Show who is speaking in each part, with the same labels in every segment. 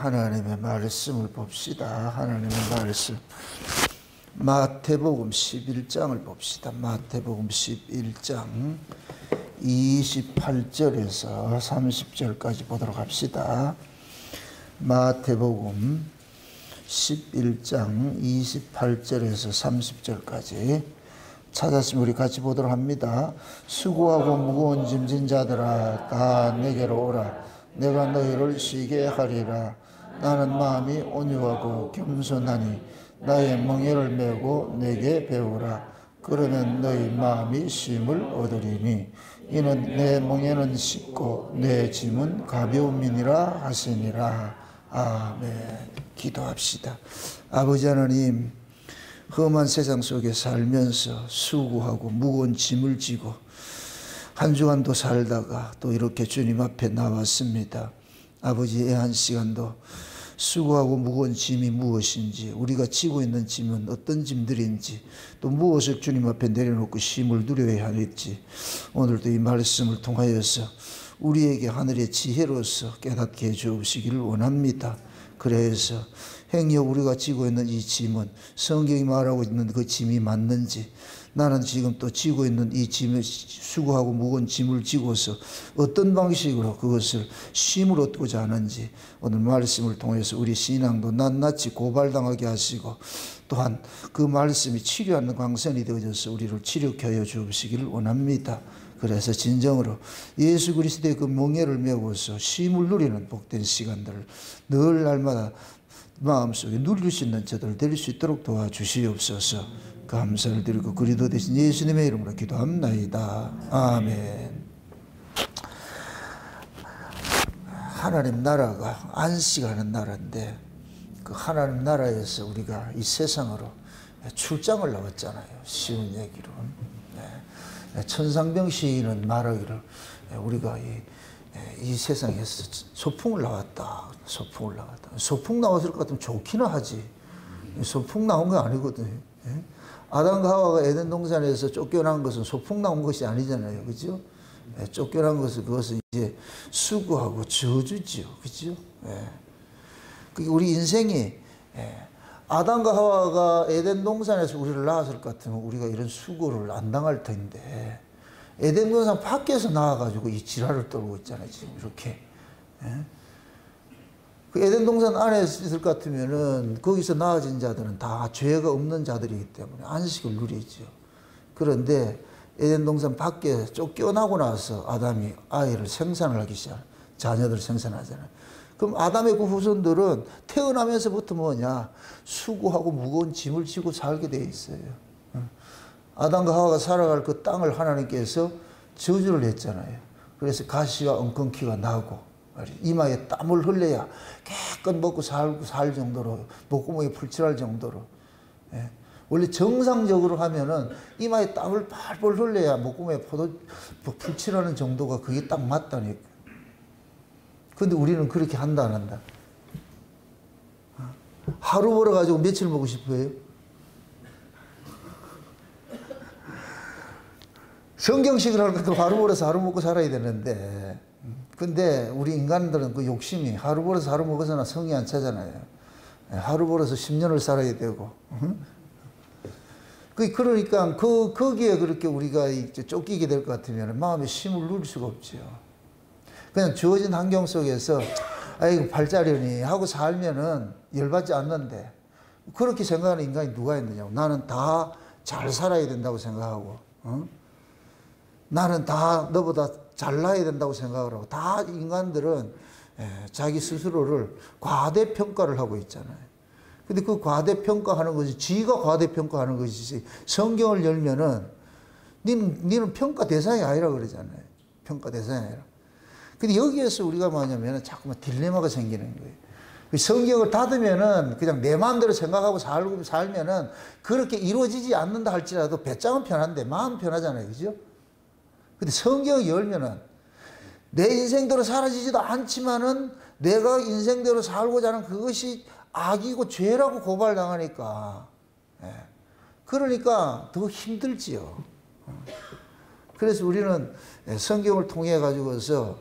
Speaker 1: 하나님의 말씀을 봅시다. 하나님의 말씀. 마태복음 11장을 봅시다. 마태복음 11장 28절에서 30절까지 보도록 합시다. 마태복음 11장 28절에서 30절까지 찾았으면 우리 같이 보도록 합니다. 수고하고 무거운 짐진 자들아 다 내게로 오라. 내가 너희를 쉬게 하리라. 나는 마음이 온유하고 겸손하니 나의 멍에를 메고 내게 배우라. 그러면 너희 마음이 쉼을 얻으리니 이는 내 멍에는 쉽고 내 짐은 가벼움이니라 하시니라. 아멘. 기도합시다. 아버지 하나님, 험한 세상 속에 살면서 수고하고 무거운 짐을 지고 한 주간도 살다가 또 이렇게 주님 앞에 나왔습니다. 아버지, 애한 시간도 수고하고 무거운 짐이 무엇인지, 우리가 지고 있는 짐은 어떤 짐들인지, 또 무엇을 주님 앞에 내려놓고 쉼을 누려야 할지 오늘도 이 말씀을 통하여서 우리에게 하늘의 지혜로서 깨닫게 해주시기를 원합니다. 그래서 행여 우리가 지고 있는 이 짐은 성경이 말하고 있는 그 짐이 맞는지, 나는 지금 또 지고 있는 이 짐을 수고하고 무거운 짐을 지고서 어떤 방식으로 그것을 쉼을 얻고자 하는지 오늘 말씀을 통해서 우리 신앙도 낱낱이 고발당하게 하시고 또한 그 말씀이 치료하는 광선이 되어져서 우리를 치료케 하여 주시기를 원합니다. 그래서 진정으로 예수 그리스도의 그 멍에를 메고서 쉼을 누리는 복된 시간들을 늘 날마다 마음속에 누릴 수 있는 저들 될 수 있도록 도와주시옵소서. 감사를 드리고 그리스도 대신 예수님의 이름으로 기도합나이다. 아멘. 하나님 나라가 안식하는 나라인데 그 하나님 나라에서 우리가 이 세상으로 출장을 나왔잖아요. 쉬운 얘기로. 천상병 시인은 말하기를 우리가 이 세상에서 소풍을 나왔다. 소풍을 나왔다. 소풍 나왔을 것 같으면 좋기는 하지. 소풍 나온 거 아니거든요. 아담과 하와가 에덴 동산에서 쫓겨난 것은 소풍 나온 것이 아니잖아요. 그죠? 쫓겨난 것은 그것은 이제 수고하고 저주지요. 그죠? 우리 인생이 아담과 하와가 에덴 동산에서 우리를 낳았을 것 같으면 우리가 이런 수고를 안 당할 텐데 에덴 동산 밖에서 나와가지고 이 지랄을 떨고 있잖아요. 지금 이렇게. 그 에덴 동산 안에 있을 것 같으면은 거기서 나아진 자들은 다 죄가 없는 자들이기 때문에 안식을 누리죠. 그런데 에덴 동산 밖에 쫓겨나고 나서 아담이 아이를 생산을 하기 시작, 자녀들을 생산하잖아요. 그럼 아담의 그 후손들은 태어나면서부터 뭐냐? 수고하고 무거운 짐을 지고 살게 돼 있어요. 아담과 하와가 살아갈 그 땅을 하나님께서 저주를 했잖아요. 그래서 가시와 엉겅퀴가 나고 이마에 땀을 흘려야 깨끗 먹고 살 정도로 목구멍이 풀칠할 정도로. 원래 정상적으로 하면은 이마에 땀을 팔팔 흘려야 목구멍에 풀칠하는 정도가 그게 딱 맞다니까. 근데 우리는 그렇게 한다 안 한다? 하루 벌어가지고 며칠 먹고 싶어요? 성경식을 할 것도 하루 벌어서 하루 먹고 살아야 되는데 근데 우리 인간들은 그 욕심이 하루 벌어서 하루 먹어서나 성이 안 차잖아요. 하루 벌어서 10년을 살아야 되고. 그러니까 거기에 그렇게 우리가 쫓기게 될 것 같으면 마음에 쉼을 누릴 수가 없죠. 그냥 주어진 환경 속에서 아이고 팔자려니 하고 살면은 열받지 않는데 그렇게 생각하는 인간이 누가 있느냐고. 나는 다 잘 살아야 된다고 생각하고 나는 다 너보다 잘나야 된다고 생각을 하고 다 인간들은 자기 스스로를 과대평가를 하고 있잖아요. 근데 그 과대평가하는 것이 지가 과대평가하는 것이지 성경을 열면은 니는 평가 대상이 아니라 그러잖아요. 평가 대상이 아니라. 근데 여기에서 우리가 뭐냐면 자꾸만 딜레마가 생기는 거예요. 성경을 닫으면은 그냥 내 마음대로 생각하고 살면은 그렇게 이루어지지 않는다 할지라도 배짱은 편한데 마음 편하잖아요. 그죠? 근데 성경을 열면은 내 인생대로 사라지지도 않지만은 내가 인생대로 살고자 하는 그것이 악이고 죄라고 고발당하니까. 그러니까 더 힘들지요. 그래서 우리는 성경을 통해 가지고서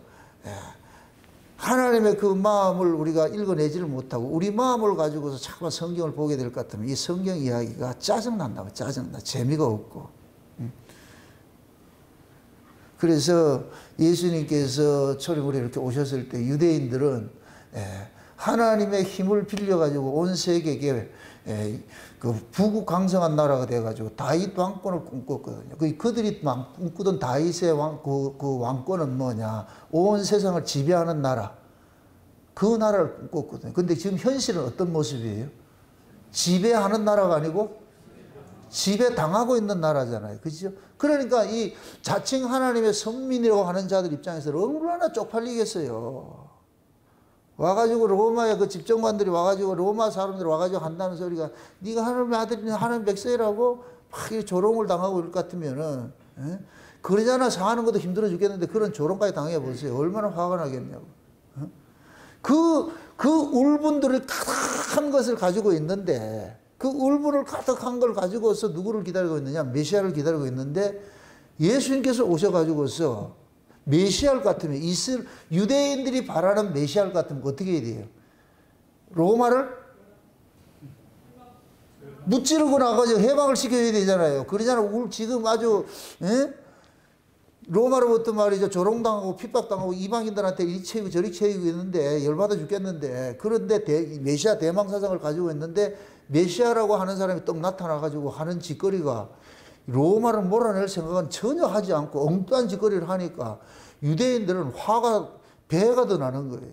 Speaker 1: 하나님의 그 마음을 우리가 읽어내지를 못하고 우리 마음을 가지고서 자꾸만 성경을 보게 될 것 같으면 이 성경 이야기가 짜증난다고. 짜증나. 재미가 없고. 그래서 예수님께서 초림으로 이렇게 오셨을 때 유대인들은 하나님의 힘을 빌려가지고 온 세계에 그 부국강성한 나라가 돼가지고 다윗 왕권을 꿈꿨거든요. 그들이 꿈꾸던 다윗의 그 왕권은 뭐냐? 온 세상을 지배하는 나라. 그 나라를 꿈꿨거든요. 근데 지금 현실은 어떤 모습이에요? 지배하는 나라가 아니고 지배당하고 있는 나라잖아요. 그죠? 그러니까 이 자칭 하나님의 선민이라고 하는 자들 입장에서는 얼마나 쪽팔리겠어요. 와가지고 로마의 그 집정관들이 와가지고 로마 사람들이 와가지고 한다는 소리가 네가 하나님의 아들이니 하나님 백성이라고 막 조롱을 당하고 이럴 것 같으면은 그러잖아. 사는 것도 힘들어 죽겠는데 그런 조롱까지 당해 보세요. 얼마나 화가 나겠냐고. 그 울분들을 가득한 것을 가지고 있는데 그 울분을 가득한 걸 가지고서 누구를 기다리고 있느냐? 메시아를 기다리고 있는데 예수님께서 오셔가지고서 메시아를 같으면 유대인들이 바라는 메시아를 같으면 어떻게 해야 돼요? 로마를 무찌르고 나가지고 해방을 시켜야 되잖아요. 그러잖아요. 지금 아주 로마로부터 말이죠. 조롱당하고 핍박당하고 이방인들한테 이리 채이고 저리 채이고 있는데 열받아 죽겠는데 그런데 메시아 대망사상을 가지고 있는데 메시아라고 하는 사람이 딱 나타나가지고 하는 짓거리가 로마를 몰아낼 생각은 전혀 하지 않고 엉뚱한 짓거리를 하니까 유대인들은 화가 배가 더 나는 거예요.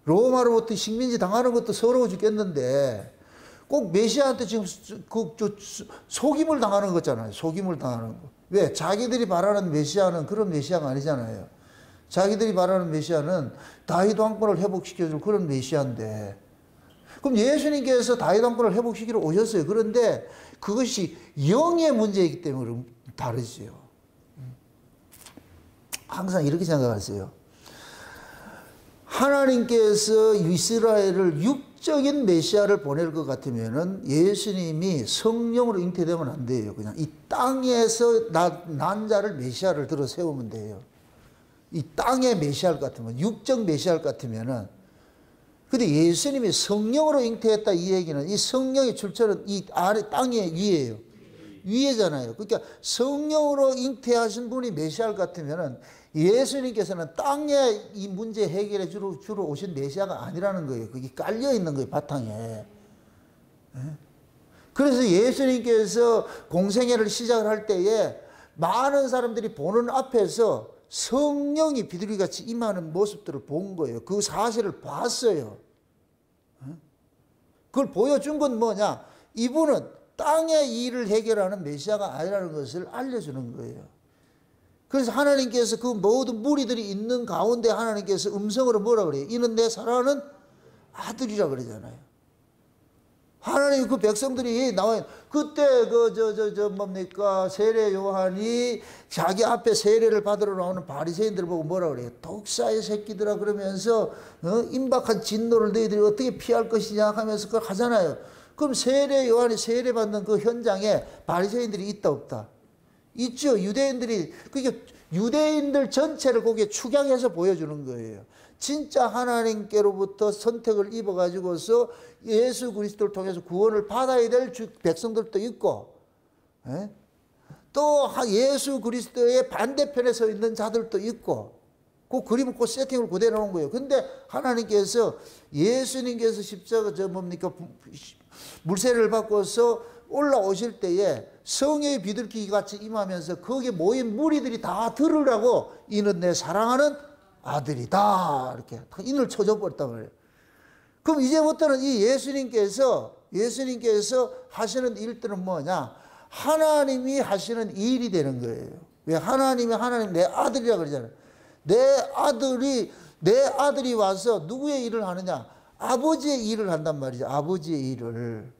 Speaker 1: 로마로부터 식민지 당하는 것도 서러워 죽겠는데 꼭 메시아한테 지금 속임을 당하는 거잖아요. 속임을 당하는 거. 왜? 자기들이 바라는 메시아는 그런 메시아가 아니잖아요. 자기들이 바라는 메시아는 다윗 왕권을 회복시켜줄 그런 메시아인데 그럼 예수님께서 다윗 왕권을 회복시키러 오셨어요. 그런데 그것이 영의 문제이기 때문에 다르지요. 항상 이렇게 생각하세요. 하나님께서 이스라엘을 육적인 메시아를 보낼 것 같으면은 예수님이 성령으로 잉태되면 안 돼요. 그냥 이 땅에서 난 자를 메시아를 들어 세우면 돼요. 이 땅의 메시아 같으면, 육적 메시아 같으면은. 근데 예수님이 성령으로 잉태했다 이 얘기는 이 성령의 출처는 이 아래 땅의 위에요. 위에잖아요. 그러니까 성령으로 잉태하신 분이 메시아 같으면은 예수님께서는 땅의 이 문제 해결에 주로 오신 메시아가 아니라는 거예요. 그게 깔려 있는 거예요, 바탕에. 그래서 예수님께서 공생애를 시작을 할 때에 많은 사람들이 보는 앞에서 성령이 비둘기같이 임하는 모습들을 본 거예요. 그 사실을 봤어요. 그걸 보여준 건 뭐냐? 이분은 땅의 일을 해결하는 메시아가 아니라는 것을 알려주는 거예요. 그래서 하나님께서 그 모든 무리들이 있는 가운데 하나님께서 음성으로 뭐라 그래요? 이는 내 사랑하는 아들이라 그러잖아요. 하나님 그 백성들이 나와요. 그때 뭡니까? 세례 요한이 자기 앞에 세례를 받으러 나오는 바리새인들을 보고 뭐라 그래요? 독사의 새끼들아 그러면서 임박한 진노를 너희들이 어떻게 피할 것이냐 하면서 그걸 하잖아요. 그럼 세례 요한이 세례 받는 그 현장에 바리새인들이 있다 없다? 있죠. 유대인들이 그게 유대인들 전체를 거기에 축약해서 보여주는 거예요. 진짜 하나님께로부터 선택을 입어가지고서 예수 그리스도를 통해서 구원을 받아야 될 백성들도 있고, 또 예수 그리스도의 반대편에 서 있는 자들도 있고, 그 그림을 그 세팅을 그대로 놓은 거예요. 근데 하나님께서 예수님께서 십자가 물세례를 받고서 올라오실 때에 성의 비둘기 같이 임하면서 거기에 모인 무리들이 다 들으라고 이는 내 사랑하는 아들이다 이렇게 인을 쳐줘 버렸단 말이에요. 그럼 이제부터는 이 예수님께서 하시는 일들은 뭐냐? 하나님이 하시는 일이 되는 거예요. 왜? 하나님 내 아들이라 그러잖아요. 내 아들이 와서 누구의 일을 하느냐? 아버지의 일을 한단 말이죠. 아버지의 일을.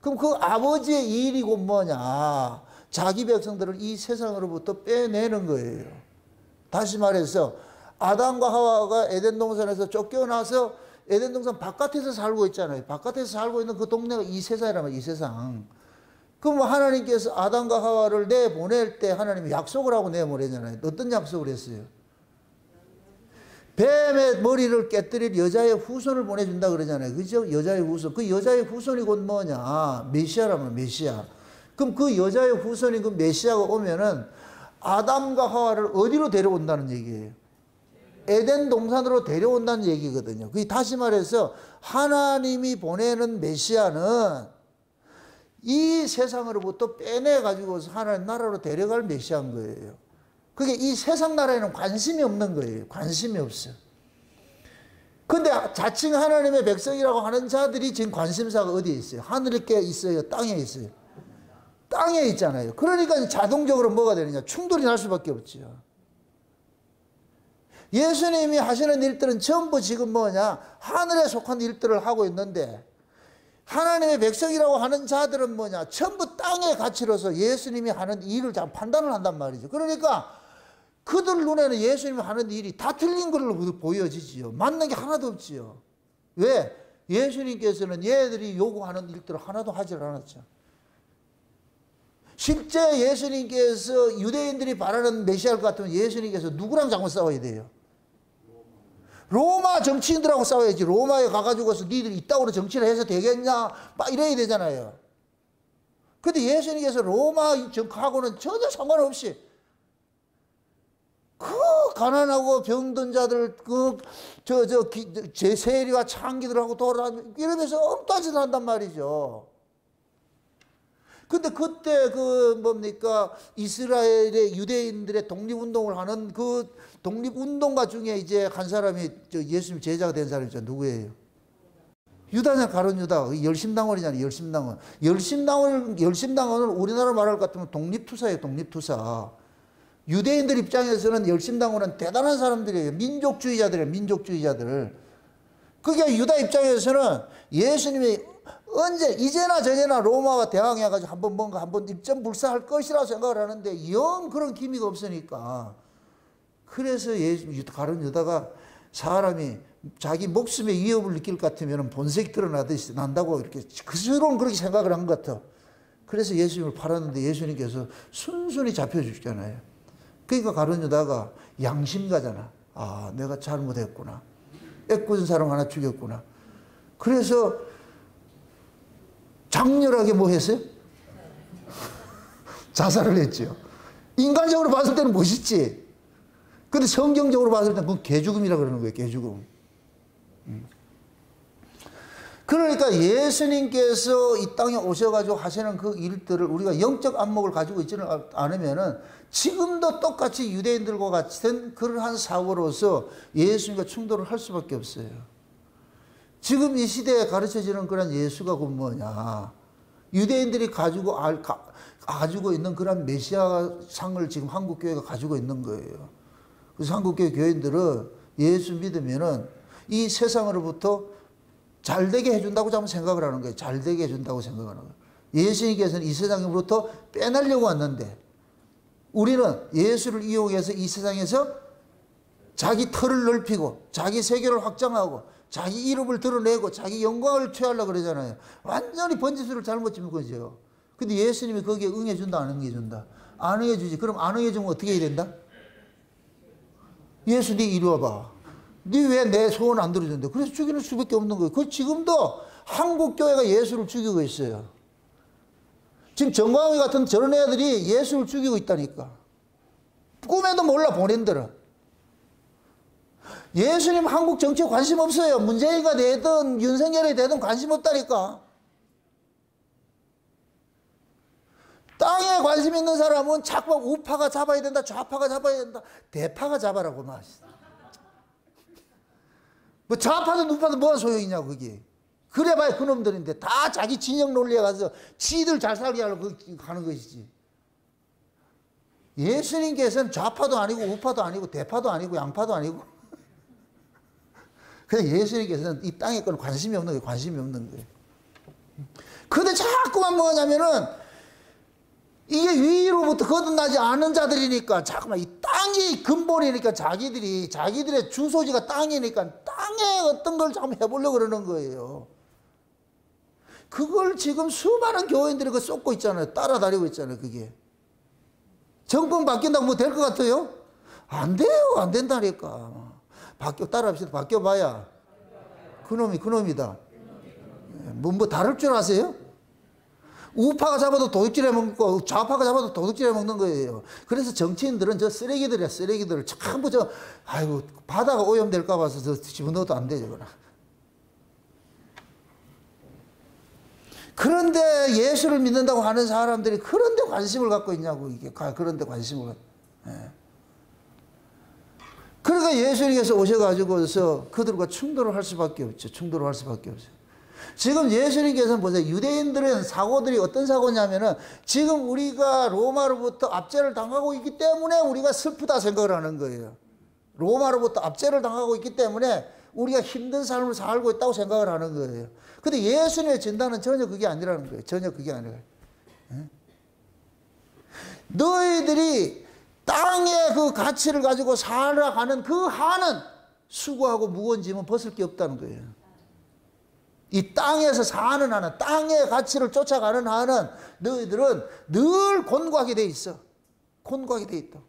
Speaker 1: 그럼 그 아버지의 일이 곧 뭐냐? 자기 백성들을 이 세상으로부터 빼내는 거예요. 다시 말해서 아담과 하와가 에덴 동산에서 쫓겨나서 에덴 동산 바깥에서 살고 있잖아요. 바깥에서 살고 있는 그 동네가 이 세상이란 말이에요. 이 세상. 그럼 하나님께서 아담과 하와를 내보낼 때 하나님이 약속을 하고 내보내잖아요. 어떤 약속을 했어요? 뱀의 머리를 깨뜨릴 여자의 후손을 보내준다 그러잖아요. 그죠? 여자의 후손. 그 여자의 후손이 곧 뭐냐? 메시아라면 메시아. 그럼 그 여자의 후손인 그 메시아가 오면은 아담과 하와를 어디로 데려온다는 얘기예요? 에덴 동산으로 데려온다는 얘기거든요. 그 다시 말해서 하나님이 보내는 메시아는 이 세상으로부터 빼내 가지고서 하나님 나라로 데려갈 메시아인 거예요. 그게 이 세상 나라에는 관심이 없는 거예요. 관심이 없어요. 근데 자칭 하나님의 백성이라고 하는 자들이 지금 관심사가 어디에 있어요? 하늘에 있어요? 땅에 있어요? 땅에 있잖아요. 그러니까 자동적으로 뭐가 되느냐? 충돌이 날 수밖에 없죠. 예수님이 하시는 일들은 전부 지금 뭐냐? 하늘에 속한 일들을 하고 있는데 하나님의 백성이라고 하는 자들은 뭐냐? 전부 땅의 가치로서 예수님이 하는 일을 잘 판단을 한단 말이죠. 그러니까 그들 눈에는 예수님이 하는 일이 다 틀린 걸로 보여지지요. 맞는 게 하나도 없지요. 왜? 예수님께서는 얘들이 요구하는 일들을 하나도 하지 않았죠. 실제 예수님께서 유대인들이 바라는 메시아를 같으면 예수님께서 누구랑 자꾸 싸워야 돼요? 로마 정치인들하고 싸워야지. 로마에 가가지고서 니들 이따구로 정치를 해서 되겠냐? 막 이래야 되잖아요. 근데 예수님께서 로마 정하고는 전혀 상관없이 그 가난하고 병든 자들, 제 세리와 창기들하고 돌아다니고 이러면서 엉뚱한 한단 말이죠. 근데 그때 이스라엘의 유대인들의 독립운동을 하는 그 독립운동가 중에 이제 한 사람이 예수님 제자가 된 사람이 있죠. 누구예요? 유다냐, 가룟 유다. 열심당원이잖아요. 열심당원을 우리나라 말할 것 같으면 독립투사예요. 독립투사. 유대인들 입장에서는 열심당원은 대단한 사람들이에요. 민족주의자들이에요. 민족주의자들. 그게 유다 입장에서는 예수님이 언제 이제나 저제나 로마와 대항해가지고 한번 입전불사할 것이라고 생각을 하는데 영 그런 기미가 없으니까 그래서 가룟 유다가 사람이 자기 목숨에 위협을 느낄 것 같으면 본색이 드러나듯이 난다고 이렇게 그스러운 그렇게 생각을 한 것 같아. 그래서 예수님을 팔았는데 예수님께서 순순히 잡혀주잖아요. 그러니까 가룟 유다가 양심가잖아. 아, 내가 잘못했구나. 애꿎은 사람 하나 죽였구나. 그래서 장렬하게 뭐 했어요? 자살을 했죠. 인간적으로 봤을 때는 멋있지. 근데 성경적으로 봤을 때는 그건 개죽음이라고 그러는 거예요. 개죽음. 그러니까 예수님께서 이 땅에 오셔가지고 하시는 그 일들을 우리가 영적 안목을 가지고 있지는 않으면은 지금도 똑같이 유대인들과 같은 그러한 사고로서 예수님과 충돌을 할 수밖에 없어요. 지금 이 시대에 가르쳐지는 그런 예수가 그 뭐냐. 유대인들이 가지고 있는 그런 메시아 상을 지금 한국교회가 가지고 있는 거예요. 그래서 한국교회 교인들은 예수 믿으면은 이 세상으로부터 잘되게 해준다고 자꾸 생각을 하는 거예요. 잘되게 해준다고 생각하는 거예요. 예수님께서는 이 세상으로부터 빼내려고 왔는데 우리는 예수를 이용해서 이 세상에서 자기 터를 넓히고 자기 세계를 확장하고 자기 이름을 드러내고 자기 영광을 취하려고 그러잖아요. 완전히 번지수를 잘못 짚은 거죠. 근데 예수님이 거기에 응해준다, 안 응해준다? 안 응해주지. 그럼 안 응해주면 어떻게 해야 된다? 예수 네 이리 와봐. 네 왜 내 소원 안 들어준대? 그래서 죽이는 수밖에 없는 거예요. 그 지금도 한국교회가 예수를 죽이고 있어요. 지금 정광훈 같은 저런 애들이 예수를 죽이고 있다니까. 꿈에도 몰라 본인들은. 예수님 한국 정치에 관심 없어요. 문재인가 되든 윤석열이 되든 관심 없다니까. 땅에 관심 있는 사람은 자꾸 우파가 잡아야 된다, 좌파가 잡아야 된다, 대파가 잡아라고 막. 뭐 좌파든 우파든 뭐가 소용이냐고 그게. 그래봐야 그놈들인데 다 자기 진영 논리에 가서 지들 잘 살게 하려고 하는 것이지. 예수님께서는 좌파도 아니고 우파도 아니고 대파도 아니고 양파도 아니고 그냥 예수님께서는 이 땅에 건 관심이 없는 거예요. 관심이 없는 거예요. 근데 자꾸만 뭐냐면은 이게 위로부터 거듭나지 않은 자들이니까 자꾸만 이 땅이 근본이니까 자기들의 주소지가 땅이니까 땅에 어떤 걸 자꾸 해보려고 그러는 거예요. 그걸 지금 수많은 교인들이 그 쏟고 있잖아요. 따라다니고 있잖아요. 그게. 정권 바뀐다고 뭐 될 것 같아요? 안 돼요. 안 된다니까. 따라합시다. 바뀌어봐야 그놈이 그놈이다. 뭐 다를 줄 아세요? 우파가 잡아도 도둑질해 먹고 좌파가 잡아도 도둑질해 먹는 거예요. 그래서 정치인들은 저 쓰레기들이야. 쓰레기들 전부 아이고 바다가 오염될까 봐서 저 집어넣어도 안 되죠. 그런데 예수를 믿는다고 하는 사람들이 그런데 관심을 갖고 있냐고. 이게 그런데 관심을 갖고. 예. 그러니까 예수님께서 오셔가지고서 그들과 충돌을 할 수밖에 없죠. 충돌을 할 수밖에 없어요. 지금 예수님께서는 보세요. 유대인들은 사고들이 어떤 사고냐면은 지금 우리가 로마로부터 압제를 당하고 있기 때문에 우리가 슬프다 생각을 하는 거예요. 로마로부터 압제를 당하고 있기 때문에 우리가 힘든 삶을 살고 있다고 생각을 하는 거예요. 근데 예수님의 진단은 전혀 그게 아니라는 거예요. 전혀 그게 아니라요. 너희들이 땅의 그 가치를 가지고 살아가는 그 한은 수고하고 무거운 짐은 벗을 게 없다는 거예요. 이 땅에서 사는 한은, 땅의 가치를 쫓아가는 한은 너희들은 늘 곤고하게 돼 있어. 곤고하게 돼 있다.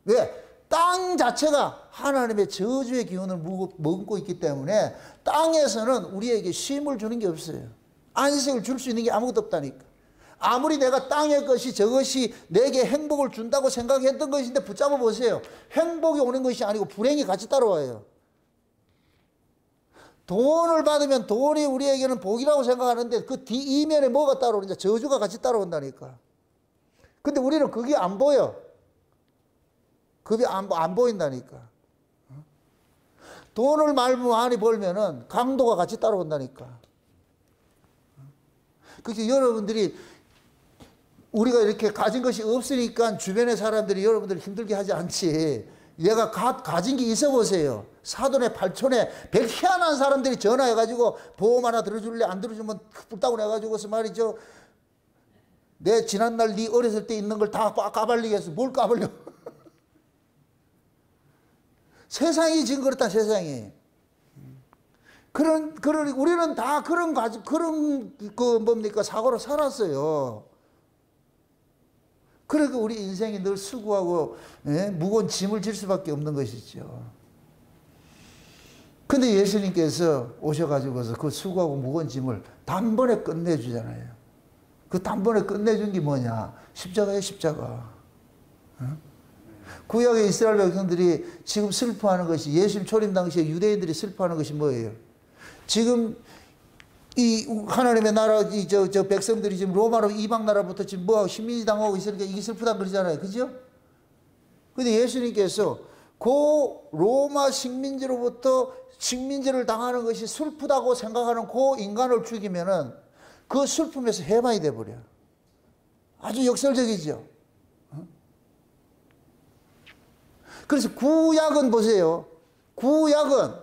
Speaker 1: 왜? 땅 자체가 하나님의 저주의 기운을 머금고 있기 때문에 땅에서는 우리에게 쉼을 주는 게 없어요. 안식을 줄 수 있는 게 아무것도 없다니까. 아무리 내가 땅의 것이 저것이 내게 행복을 준다고 생각했던 것인데 붙잡아 보세요. 행복이 오는 것이 아니고 불행이 같이 따라와요. 돈을 받으면 돈이 우리에게는 복이라고 생각하는데 그 이면에 뭐가 따라오는지 저주가 같이 따라온다니까. 근데 우리는 그게 안 보여. 그게 안 보인다니까. 돈을 많이 벌면은 강도가 같이 따라온다니까. 그래서 여러분들이 우리가 이렇게 가진 것이 없으니까 주변의 사람들이 여러분들 힘들게 하지 않지. 얘가 가진 게 있어 보세요. 사돈의 팔촌에 별 희한한 사람들이 전화해가지고 보험 하나 들어줄래? 안 들어주면 불따고 내가지고서 말이죠. 내 지난날 네 어렸을 때 있는 걸 다 까발리게 해서 뭘 까발려. 세상이 지금 그렇다, 세상이. 우리는 다 뭡니까, 사고로 살았어요. 그러니까 우리 인생이 늘 수고하고, 무거운 짐을 질 수밖에 없는 것이죠. 근데 예수님께서 오셔가지고서 그 수고하고 무거운 짐을 단번에 끝내주잖아요. 그 단번에 끝내준 게 뭐냐? 십자가예요, 십자가. 구약의 이스라엘 백성들이 지금 슬퍼하는 것이, 예수님 초림 당시에 유대인들이 슬퍼하는 것이 뭐예요? 지금 이 하나님의 나라, 저 백성들이 지금 로마로 이방 나라부터 지금 뭐하고 식민지 당하고 있으니까 이게 슬프다 그러잖아요. 그죠? 근데 예수님께서 그 로마 식민지로부터 식민지를 당하는 것이 슬프다고 생각하는 그 인간을 죽이면은 그 슬픔에서 해방이 돼버려. 아주 역설적이죠. 그래서 구약은 보세요. 구약은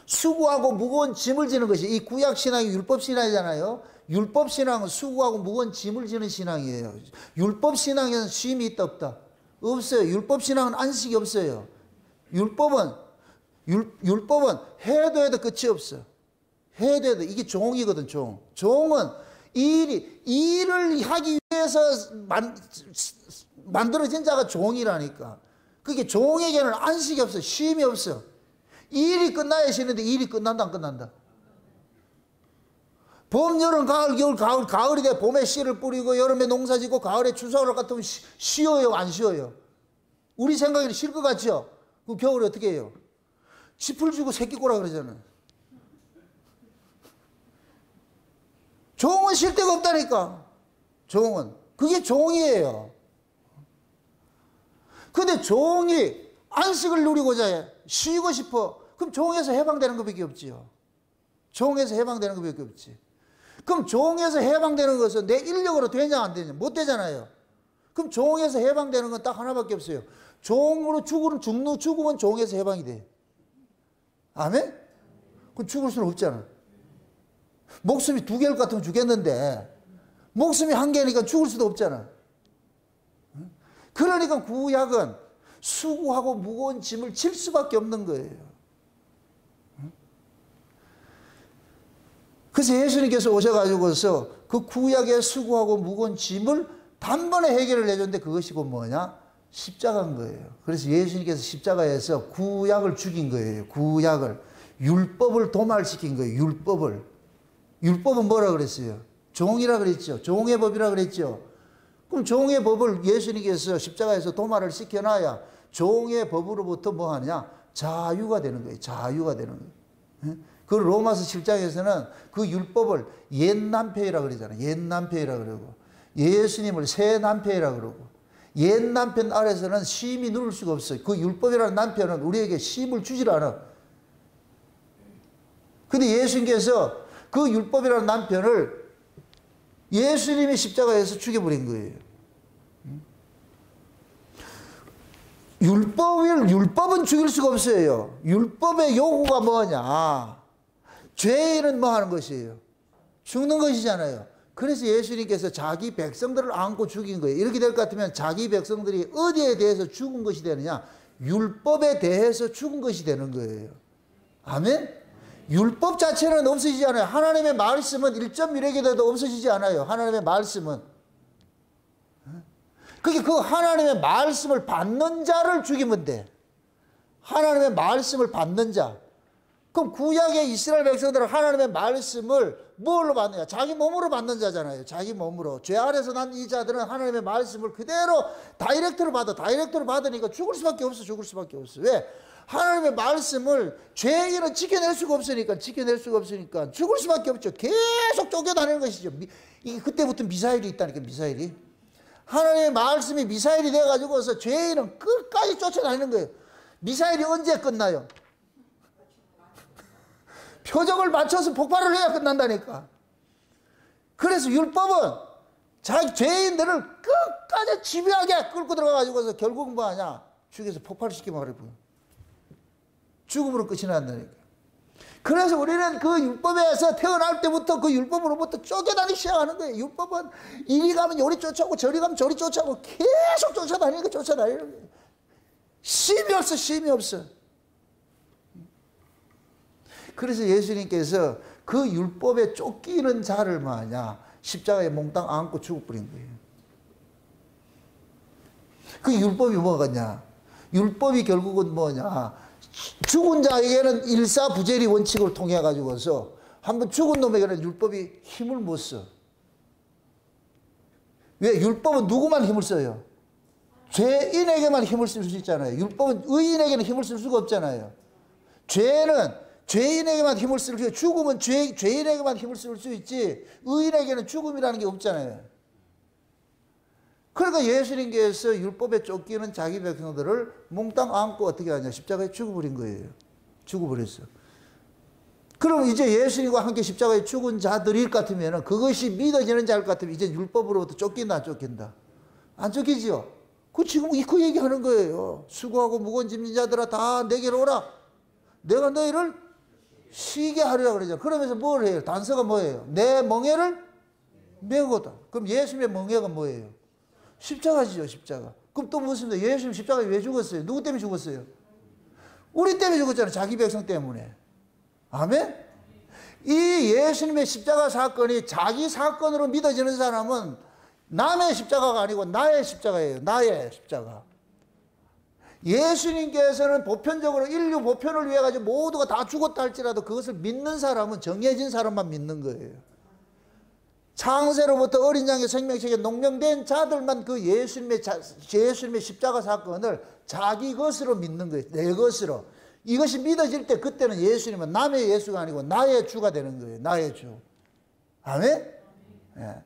Speaker 1: 수고하고 무거운 짐을 지는 것이, 이 구약 신앙이 율법 신앙이잖아요. 율법 신앙은 수고하고 무거운 짐을 지는 신앙이에요. 율법 신앙에는 쉼이 있다 없다? 없어요. 율법 신앙은 안식이 없어요. 율법은 해도 끝이 없어. 해도 이게 종이거든, 종. 종은 일을 하기 위해서 만들어진 자가 종이라니까. 그게 종에게는 안식이 없어. 쉼이 없어. 일이 끝나야 쉬는데 일이 끝난다 안 끝난다? 봄, 여름, 가을, 겨울, 가을이 돼 봄에 씨를 뿌리고 여름에 농사 짓고 가을에 추수하러 같으면 쉬어요 안 쉬어요? 우리 생각에는 쉴 것 같죠? 그 겨울에 어떻게 해요? 짚을 주고 새끼 꼬라 그러잖아요. 종은 쉴 데가 없다니까. 종은. 그게 종이에요. 근데 종이 안식을 누리고자 해. 쉬고 싶어. 그럼 종에서 해방되는 것밖에 없지요. 종에서 해방되는 것밖에 없지. 그럼 종에서 해방되는 것은 내 인력으로 되냐 안 되냐? 못 되잖아요. 그럼 종에서 해방되는 건 딱 하나밖에 없어요. 종으로 죽으면 종에서 해방이 돼. 아멘? 그럼 죽을 수는 없잖아. 목숨이 2개일 것 같으면 죽겠는데 목숨이 1개니까 죽을 수도 없잖아. 그러니까 구약은 수고하고 무거운 짐을 질 수밖에 없는 거예요. 그래서 예수님께서 오셔가지고서 그 구약의 수고하고 무거운 짐을 단번에 해결을 해줬는데 그것이 곧 뭐냐? 십자가인 거예요. 그래서 예수님께서 십자가에서 구약을 죽인 거예요. 구약을. 율법을 도말시킨 거예요. 율법을. 율법은 뭐라 그랬어요? 종이라 그랬죠. 종의 법이라 그랬죠. 그럼 종의 법을 예수님께서 십자가에서 도말을 시켜놔야 종의 법으로부터 뭐 하느냐? 자유가 되는 거예요. 자유가 되는 거예요. 그 로마서 7장에서는 그 율법을 옛 남편이라 그러잖아요. 옛 남편이라 그러고 예수님을 새 남편이라 그러고 옛 남편 아래서는 심히 누를 수가 없어요. 그 율법이라는 남편은 우리에게 심을 주질 않아. 근데 예수님께서 그 율법이라는 남편을 예수님이 십자가에서 죽여버린 거예요. 율법은 죽일 수가 없어요. 율법의 요구가 뭐냐? 죄인은 뭐 하는 것이에요? 죽는 것이잖아요. 그래서 예수님께서 자기 백성들을 안고 죽인 거예요. 이렇게 될 것 같으면 자기 백성들이 어디에 대해서 죽은 것이 되느냐? 율법에 대해서 죽은 것이 되는 거예요. 아멘? 율법 자체는 없어지지 않아요. 하나님의 말씀은 1.1에게 돼도 없어지지 않아요. 하나님의 말씀은. 그게 그 하나님의 말씀을 받는 자를 죽이면 돼. 하나님의 말씀을 받는 자. 그럼 구약의 이스라엘 백성들은 하나님의 말씀을 뭘로 받느냐? 자기 몸으로 받는 자잖아요. 자기 몸으로. 죄 아래서 난 이 자들은 하나님의 말씀을 그대로 다이렉트로 받아. 다이렉트로 받으니까 죽을 수밖에 없어. 죽을 수밖에 없어. 왜? 하나님의 말씀을 죄인은 지켜낼 수가 없으니까 죽을 수밖에 없죠. 계속 쫓겨다니는 것이죠. 이게 그때부터 미사일이 있다니까. 미사일이. 하나님의 말씀이 미사일이 돼가지고서 죄인은 끝까지 쫓아다니는 거예요. 미사일이 언제 끝나요? 표적을 맞춰서 폭발을 해야 끝난다니까. 그래서 율법은 자기 죄인들을 끝까지 집요하게 끌고 들어가가지고서 결국은 뭐 하냐? 죽여서 폭발시키면 말이고요. 죽음으로 끝이 난다니까. 그래서 우리는 그 율법에서 태어날 때부터 그 율법으로부터 쫓겨다니기 시작하는 거예요. 율법은 이리 가면 요리 쫓아오고 저리 가면 저리 쫓아오고 계속 쫓아다니는 거예요. 쉼이 없어, 쉼이 없어. 그래서 예수님께서 그 율법에 쫓기는 자를 뭐하냐? 십자가에 몽땅 안고 죽어버린 거예요. 그 율법이 뭐겠냐? 율법이 결국은 뭐냐? 죽은 자에게는 일사부재리 원칙을 통해 가지고서 한번 죽은 놈에게는 율법이 힘을 못 써. 왜? 율법은 누구만 힘을 써요? 죄인에게만 힘을 쓸 수 있잖아요. 율법은 의인에게는 힘을 쓸 수가 없잖아요. 죄는 죄인에게만 힘을 쓸 수 있고 죽음은 죄인에게만 힘을 쓸 수 있지 의인에게는 죽음이라는 게 없잖아요. 그러니까 예수님께서 율법에 쫓기는 자기 백성들을 몽땅 안고 어떻게 하냐? 십자가에 죽어버린 거예요. 죽어버렸어. 그럼 이제 예수님과 함께 십자가에 죽은 자들일 것 같으면 그것이 믿어지는 자일 것 같으면 이제 율법으로부터 쫓긴다 안 쫓긴다? 안 쫓기지요? 지금 그 얘기하는 거예요. 수고하고 무거운 짐진 자들아 다 내게로 오라. 내가 너희를 쉬게 하리라 그러죠. 그러면서 뭘 해요? 단서가 뭐예요? 내 멍에를 메고다. 그럼 예수님의 멍에가 뭐예요? 십자가지요, 십자가. 그럼 또 묻습니다. 예수님 십자가에 왜 죽었어요? 누구 때문에 죽었어요? 우리 때문에 죽었잖아요. 자기 백성 때문에. 아멘? 이 예수님의 십자가 사건이 자기 사건으로 믿어지는 사람은 남의 십자가가 아니고 나의 십자가예요. 나의 십자가. 예수님께서는 보편적으로 인류 보편을 위해 가지고 모두가 다 죽었다 할지라도 그것을 믿는 사람은 정해진 사람만 믿는 거예요. 창세로부터 어린 양의 생명책에 농명된 자들만 그 예수님의 십자가 사건을 자기 것으로 믿는 거예요. 내 것으로. 이것이 믿어질 때 그때는 예수님은 남의 예수가 아니고 나의 주가 되는 거예요. 나의 주. 아멘? 예.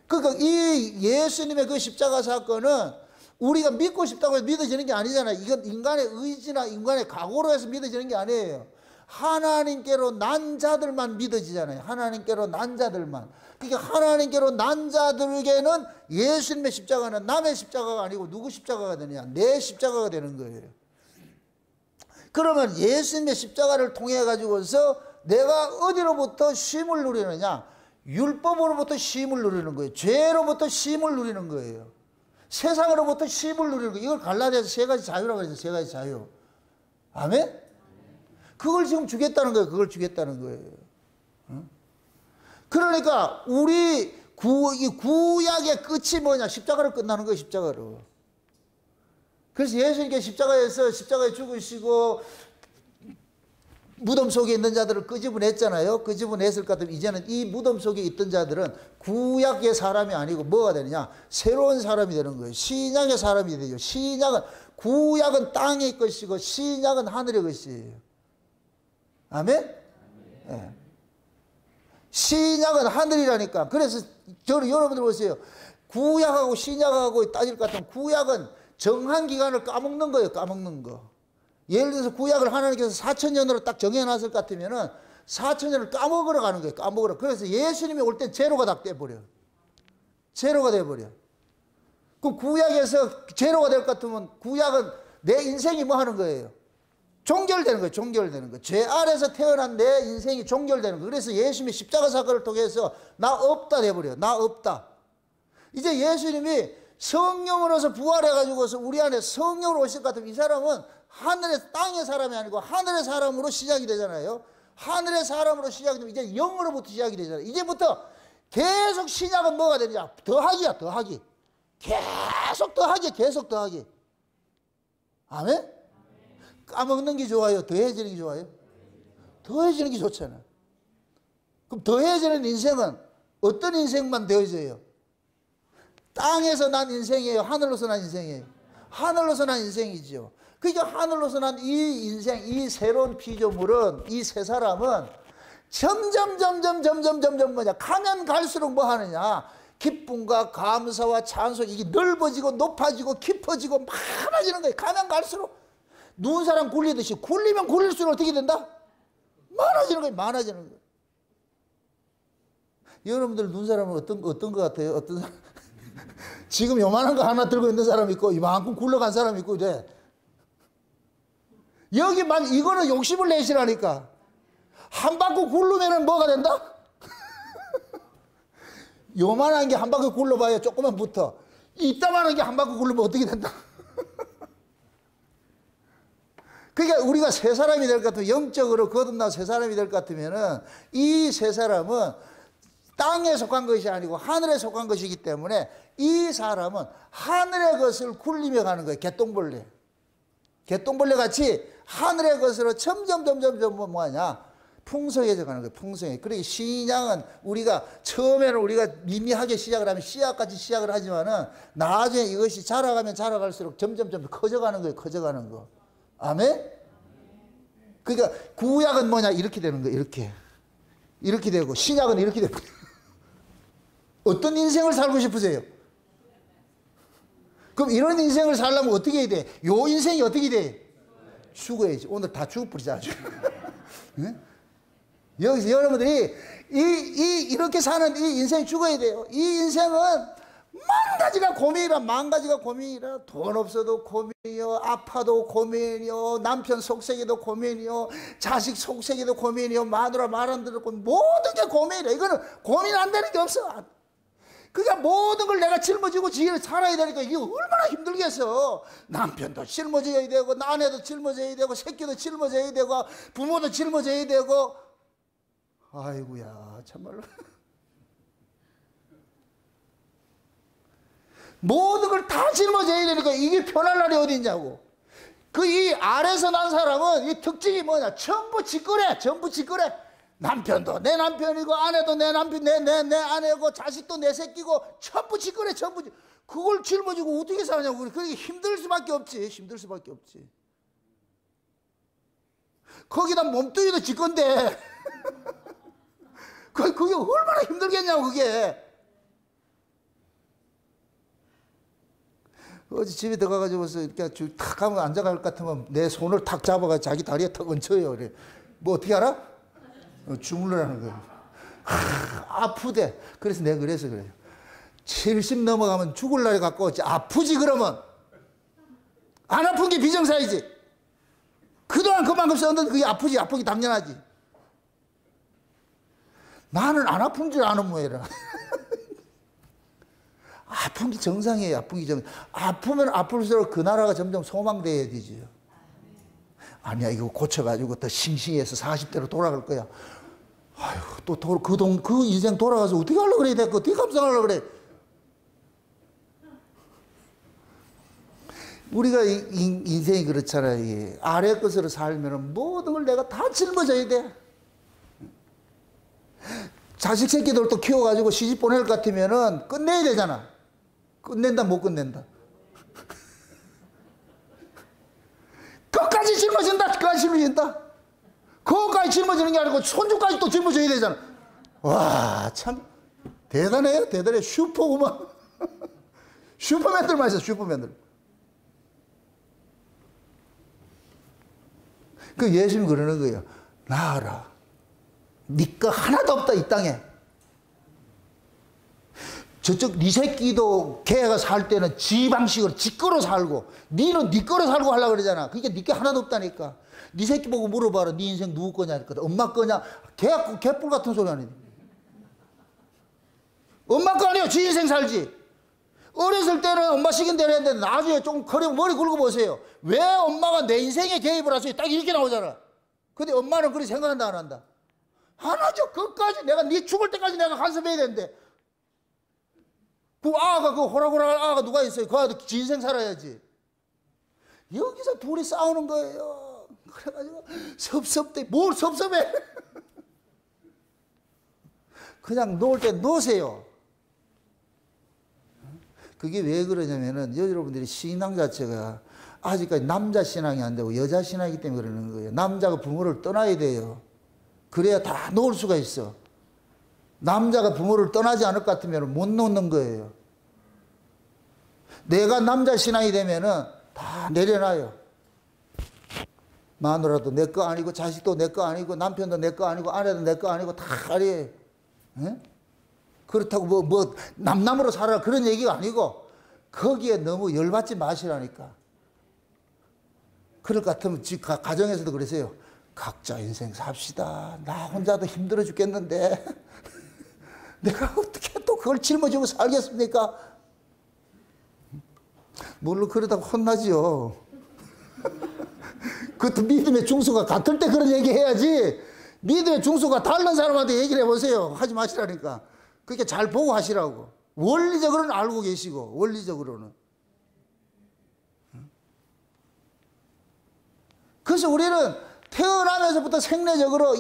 Speaker 1: 그러니까 이 예수님의 그 십자가 사건은 우리가 믿고 싶다고 해서 믿어지는 게 아니잖아요. 이건 인간의 의지나 인간의 각오로 해서 믿어지는 게 아니에요. 하나님께로 난 자들만 믿어지잖아요. 하나님께로 난 자들만. 그러니까 하나님께로 난 자들에게는 예수님의 십자가는 남의 십자가가 아니고 누구 십자가가 되느냐? 내 십자가가 되는 거예요. 그러면 예수님의 십자가를 통해 가지고서 내가 어디로부터 쉼을 누리느냐? 율법으로부터 쉼을 누리는 거예요. 죄로부터 쉼을 누리는 거예요. 세상으로부터 쉼을 누리는 거예요. 이걸 갈라디아서 세 가지 자유라고 그러죠. 세 가지 자유. 아멘? 그걸 지금 주겠다는 거예요. 그걸 주겠다는 거예요. 그러니까 우리 이 구약의 끝이 뭐냐? 십자가로 끝나는 거예요. 십자가로. 그래서 예수님께 십자가에 죽으시고 무덤 속에 있는 자들을 끄집어냈잖아요. 끄집어냈을 것 같으면 이제는 이 무덤 속에 있던 자들은 구약의 사람이 아니고 뭐가 되느냐? 새로운 사람이 되는 거예요. 신약의 사람이 되죠. 구약은 땅의 것이고 신약은 하늘의 것이에요. 아멘? 네. 신약은 하늘이라니까. 그래서 저는 여러분들 보세요. 구약하고 신약하고 따질 것 같으면 구약은 정한 기간을 까먹는 거예요. 까먹는 거. 예를 들어서 구약을 하나님께서 4,000년으로 딱 정해놨을 것 같으면은 4,000년을 까먹으러 가는 거예요. 까먹으러. 그래서 예수님이 올 땐 제로가 다 돼버려. 제로가 돼버려. 그 구약에서 제로가 될 것 같으면 구약은 내 인생이 뭐 하는 거예요? 종결되는 거예요. 종결되는 거. 죄 아래서 태어난 내 인생이 종결되는 거예요. 그래서 예수님이 십자가 사건을 통해서 나 없다 돼버려. 나 없다. 이제 예수님이 성령으로서 부활해가지고서 우리 안에 성령으로 오실 것 같으면 이 사람은 하늘의 땅의 사람이 아니고 하늘의 사람으로 시작이 되잖아요. 하늘의 사람으로 시작이 되면 이제 영으로부터 시작이 되잖아요. 이제부터 계속 신약은 뭐가 되느냐? 더하기야, 더하기. 계속 더하기, 계속 더하기. 아멘? 까먹는 게 좋아요? 더해지는 게 좋아요? 더해지는 게 좋잖아. 그럼 더해지는 인생은 어떤 인생만 더해져요? 땅에서 난 인생이에요? 하늘로서 난 인생이에요? 하늘로서 난 인생이죠. 그러니까 하늘로서 난 이 인생, 이 새로운 피조물은, 이 세 사람은 점점 뭐냐? 가면 갈수록 뭐 하느냐? 기쁨과 감사와 찬송, 이게 넓어지고 높아지고 깊어지고 많아지는 거예요. 가면 갈수록. 누운 사람 굴리듯이 굴리면 굴릴수록 어떻게 된다? 많아지는 거예요. 많아지는 거예요. 여러분들 눈 사람은 어떤 것 같아요? 어떤 사람? 지금 요만한 거 하나 들고 있는 사람 있고 이만큼 굴러간 사람 있고 이래. 여기만 이거는 욕심을 내시라니까. 한 바퀴 굴르면은 뭐가 된다? 요만한 게 한 바퀴 굴러봐야 조금만 붙어. 이따만한 게 한 바퀴 굴르면 어떻게 된다? 그러니까 우리가 세 사람이 될 것 같으면, 영적으로 거듭나 세 사람이 될 것 같으면은 이 세 사람은 땅에 속한 것이 아니고 하늘에 속한 것이기 때문에 이 사람은 하늘의 것을 굴리며 가는 거예요. 개똥벌레. 개똥벌레 같이 하늘의 것으로 점점 뭐하냐? 풍성해져 가는 거예요. 풍성해. 그러니까 신앙은 우리가 처음에는 우리가 미미하게 시작을 하면 씨앗같이 시작을 하지만은 나중에 이것이 자라가면 자라갈수록 점점 커져가는 거예요. 커져가는 거. 아멘? 그러니까 구약은 뭐냐? 이렇게 되는 거예요. 이렇게 되고 신약은 이렇게 되고. 어떤 인생을 살고 싶으세요? 그럼 이런 인생을 살려면 어떻게 해야 돼? 요 인생이 어떻게 돼? 죽어야지. 오늘 다 죽어버리자 아주. 네? 여기서 여러분들이 이렇게 사는 이 인생이 죽어야 돼요. 이 인생은 만 가지가 고민이라. 돈 없어도 고민이요, 아파도 고민이요, 남편 속색에도 고민이요, 자식 속색에도 고민이요, 마누라 말 안 듣고 모든 게 고민이래. 이거는 고민 안 되는 게 없어. 그러니까 모든 걸 내가 짊어지고 지혜를 살아야 되니까 이게 얼마나 힘들겠어. 남편도 짊어져야 되고, 아내도 짊어져야 되고, 새끼도 짊어져야 되고, 부모도 짊어져야 되고. 아이고야, 참말로. 모든 걸 다 짊어져야 되니까 이게 편할 날이 어디 있냐고. 이 아래서 난 사람은 이 특징이 뭐냐? 전부 짓거래. 남편도 내 남편이고, 아내도 내 남편, 내 아내고, 자식도 내 새끼고, 전부 짓거래. 그걸 짊어지고 어떻게 사냐고. 그러니까 힘들 수밖에 없지. 거기다 몸뚱이도 짓건데. 그게 얼마나 힘들겠냐고, 그게. 어제 집에 들어가가지고서 이렇게 탁 하면 앉아갈 것 같으면 내 손을 탁 잡아가 자기 다리에 탁 얹혀요. 그래. 뭐 어떻게 알아? 주물러라는 거예요. 아프대. 그래서 내가 그래서 그래요. 70 넘어가면 죽을 날이 가까웠지. 아프지 그러면. 안 아픈 게 비정상이지. 그동안 그만큼 썼는데 그게 아프기 당연하지. 나는 안 아픈 줄 아는 모양이라. 아픈 게 정상이에요. 아프면 아플수록 그 나라가 점점 소망돼야 되지. 아니야, 이거 고쳐가지고 더 싱싱해서 40대로 돌아갈 거야. 아유, 또 그 인생 돌아가서 어떻게 하려고 그래? 어떻게 감상하려고 그래? 우리가 인생이 그렇잖아요. 이게. 아래 것으로 살면 모든 걸 내가 다 짊어져야 돼. 자식 새끼들 또 키워가지고 시집 보낼 것 같으면은 끝내야 되잖아. 끝낸다, 못 끝낸다. 끝까지 짊어진다, 끝까지 짊어진다. 그거까지 짊어지는 게 아니고 손주까지 또 짊어져야 되잖아. 와, 참 대단해요, 대단해. 슈퍼구만. 슈퍼맨들만 있어, 슈퍼맨들. 그 예수님이 그러는 거예요. 나아라. 네 거 하나도 없다, 이 땅에. 저쪽 네 새끼도 걔가 살 때는 지 방식으로 지 거로 살고 니는 네 거로 살고 하려고 그러잖아. 그러니까 네 게 하나도 없다니까. 네 새끼 보고 물어봐라. 네 인생 누구 거냐 했거든. 엄마 거냐? 개뿔 같은 소리 하네. 엄마 거 아니에요. 지 인생 살지. 어렸을 때는 엄마 시킨 대로 했는데 나중에 좀 커리고 머리 굴고 보세요. 왜 엄마가 내 인생에 개입을 하세요? 딱 이렇게 나오잖아. 근데 엄마는 그렇게 생각한다, 안 한다? 하나죠. 끝까지 내가 네 죽을 때까지 내가 간섭해야 되는데. 그 아가, 그 호락호락 아가 누가 있어요? 그 아도 지 인생 살아야지. 여기서 둘이 싸우는 거예요. 그래가지고 섭섭대. 뭘 섭섭해? 그냥 놓을 때 놓으세요. 그게 왜 그러냐면은 여러분들이 신앙 자체가 아직까지 남자 신앙이 안 되고 여자 신앙이기 때문에 그러는 거예요. 남자가 부모를 떠나야 돼요. 그래야 다 놓을 수가 있어. 남자가 부모를 떠나지 않을 것 같으면 못 놓는 거예요. 내가 남자 신앙이 되면은 다 내려놔요. 마누라도 내 거 아니고 자식도 내 거 아니고 남편도 내 거 아니고 아내도 내 거 아니고 다 아니에요. 그렇다고 뭐 남남으로 살아라 그런 얘기가 아니고 거기에 너무 열받지 마시라니까. 그럴 것 같으면 가정에서도 그러세요. 각자 인생 삽시다. 나 혼자도 힘들어 죽겠는데 내가 어떻게 또 그걸 짊어지고 살겠습니까? 물론 그러다가 혼나지요. 그것도 믿음의 중수가 같을 때 그런 얘기 해야지. 믿음의 중수가 다른 사람한테 얘기를 해보세요. 하지 마시라니까. 그렇게 잘 보고 하시라고. 원리적으로는 알고 계시고 원리적으로는. 그래서 우리는 태어나면서부터 생리적으로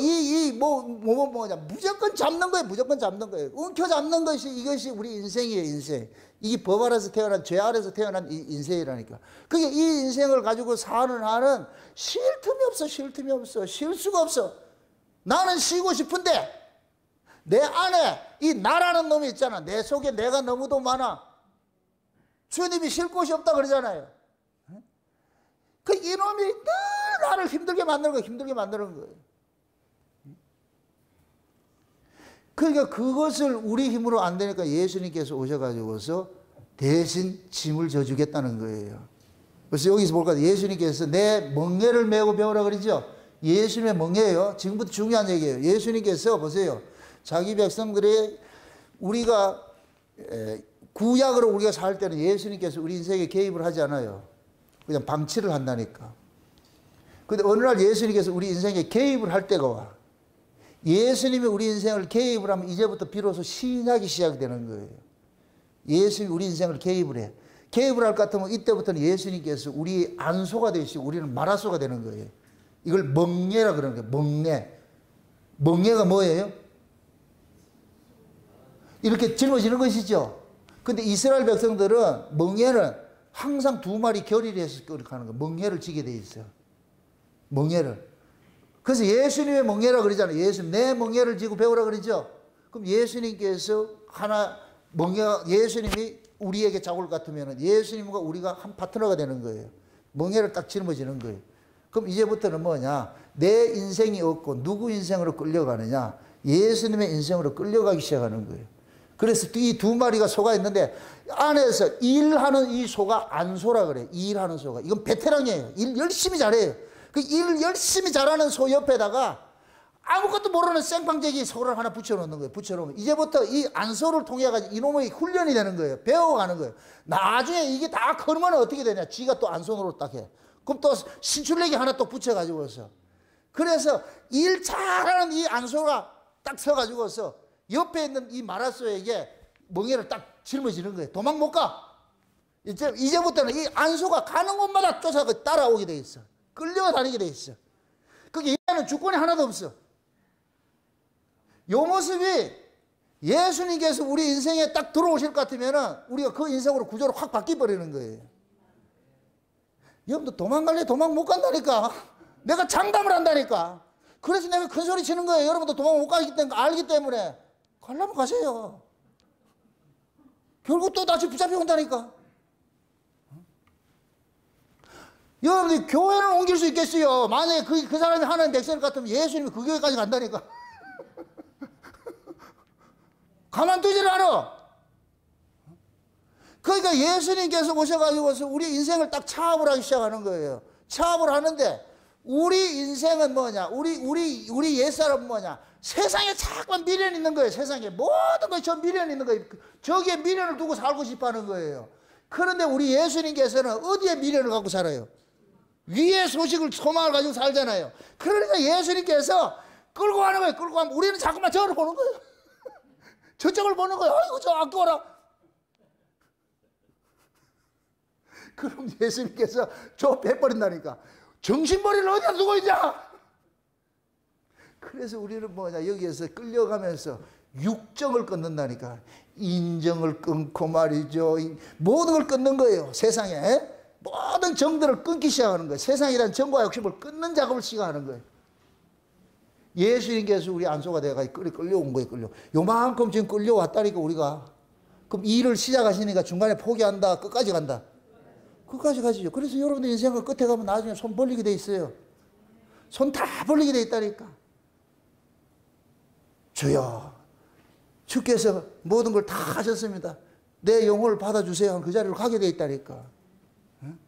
Speaker 1: 뭐냐 무조건 잡는 거예요. 무조건 잡는 거예요. 엉켜 잡는 것이 이것이 우리 인생이에요. 인생. 이게 법 아래서 태어난 죄 아래서 태어난 인생이라니까. 그게 이 인생을 가지고 사는 한은 쉴 틈이 없어. 쉴 틈이 없어. 쉴 수가 없어. 나는 쉬고 싶은데 내 안에 이 나라는 놈이 있잖아. 내 속에 내가 너무도 많아. 주님이 쉴 곳이 없다 그러잖아요. 그 이놈이 늘 나를 힘들게 만드는 거예요. 힘들게 만드는 거예요. 그러니까 그것을 우리 힘으로 안 되니까 예수님께서 오셔가지고서 대신 짐을 져주겠다는 거예요. 그래서 여기서 볼까요? 예수님께서 내 멍에를 메고 배우라 그러죠. 예수님의 멍에예요. 지금부터 중요한 얘기예요. 예수님께서 보세요. 자기 백성들이 우리가 구약으로 우리가 살 때는 예수님께서 우리 인생에 개입을 하지 않아요. 그냥 방치를 한다니까. 근데 어느 날 예수님께서 우리 인생에 개입을 할 때가 와. 예수님이 우리 인생을 개입을 하면 이제부터 비로소 신약이 시작되는 거예요. 예수님이 우리 인생을 개입을 해. 개입을 할 것 같으면 이때부터는 예수님께서 우리 안소가 되시고 우리는 마라소가 되는 거예요. 이걸 멍에라 그러는 거예요. 멍에. 멍에가 뭐예요? 이렇게 짊어지는 것이죠. 근데 이스라엘 백성들은 멍에는 항상 두 마리 결의를 해서 그렇게 하는 거예요. 멍에를 지게 돼 있어요. 멍에를. 그래서 예수님의 멍에라 그러잖아요. 예수님, 내 멍에를 지고 배우라 그러죠. 그럼 예수님께서 예수님이 우리에게 잡을 것 같으면 예수님과 우리가 한 파트너가 되는 거예요. 멍에를 딱 짊어지는 거예요. 그럼 이제부터는 뭐냐? 내 인생이 없고 누구 인생으로 끌려가느냐? 예수님의 인생으로 끌려가기 시작하는 거예요. 그래서 이 두 마리가 소가 있는데 안에서 일하는 이 소가 안소라 그래요. 일하는 소가. 이건 베테랑이에요. 일 열심히 잘해요. 그 일 열심히 잘하는 소 옆에다가 아무것도 모르는 생방재기 소를 하나 붙여놓는 거예요. 붙여놓으면 이제부터 이 안소를 통해 가지고 이놈의 훈련이 되는 거예요. 배워가는 거예요. 나중에 이게 다 커면 어떻게 되냐? 지가 또 안소로 딱 해. 그럼 또 신출내기 하나 또 붙여가지고서. 그래서 일 잘하는 이 안소가 딱 서가지고서 옆에 있는 이 마라소에게 멍에를 딱 짊어지는 거예요. 도망 못 가. 이제부터는 이 안소가 가는 곳마다 쫓아가 따라오게 돼 있어. 끌려다니게 돼 있어. 그게 얘는 주권이 하나도 없어. 요 모습이 예수님께서 우리 인생에 딱 들어오실 것 같으면 우리가 그 인생으로 구조로 확 바뀌어버리는 거예요. 여러분들 도망갈래? 도망 못 간다니까. 내가 장담을 한다니까. 그래서 내가 큰 소리 치는 거예요. 여러분도 도망 못 가기 때문에, 알기 때문에. 가려면 가세요. 결국 또 다시 붙잡혀 온다니까. 여러분들 교회를 옮길 수 있겠어요. 만약에 그 사람이 하나님 백성일 것 같으면 예수님이 그 교회까지 간다니까. 가만두지를 않아. 그러니까 예수님께서 오셔가지고서 우리 인생을 딱 차압을 하기 시작하는 거예요. 차압을 하는데 우리 인생은 뭐냐? 우리 옛사람은 뭐냐? 세상에 자꾸만 미련이 있는 거예요. 세상에 모든 것이 저 미련이 있는 거예요. 저기에 미련을 두고 살고 싶어 하는 거예요. 그런데 우리 예수님께서는 어디에 미련을 갖고 살아요? 위의 소식을, 소망을 가지고 살잖아요. 그러니까 예수님께서 끌고 가는 거예요. 끌고 가면 우리는 자꾸만 저를 보는 거예요. 저쪽을 보는 거예요. 아이고, 저 아껴라. 그럼 예수님께서 저 베버린다니까. 정신머리를 어디다 두고 있냐? 그래서 우리는 뭐냐, 여기에서 끌려가면서 육정을 끊는다니까. 인정을 끊고 말이죠. 모든 걸 끊는 거예요. 세상에 모든 정들을 끊기 시작하는 거예요. 세상이란 정과 욕심을 끊는 작업을 시작하는 거예요. 예수님께서 우리 안소가 돼가지고 끌려온 거예요. 요만큼 지금 끌려왔다니까 우리가. 그럼 일을 시작하시니까 중간에 포기한다, 끝까지 간다. 끝까지 가시죠. 그래서 여러분들 인생을 끝에 가면 나중에 손 벌리게 돼 있어요. 손 다 벌리게 돼 있다니까. 주여, 주께서 모든 걸 다 하셨습니다. 내 영혼을 받아주세요. 그 자리로 가게 돼 있다니까. 응?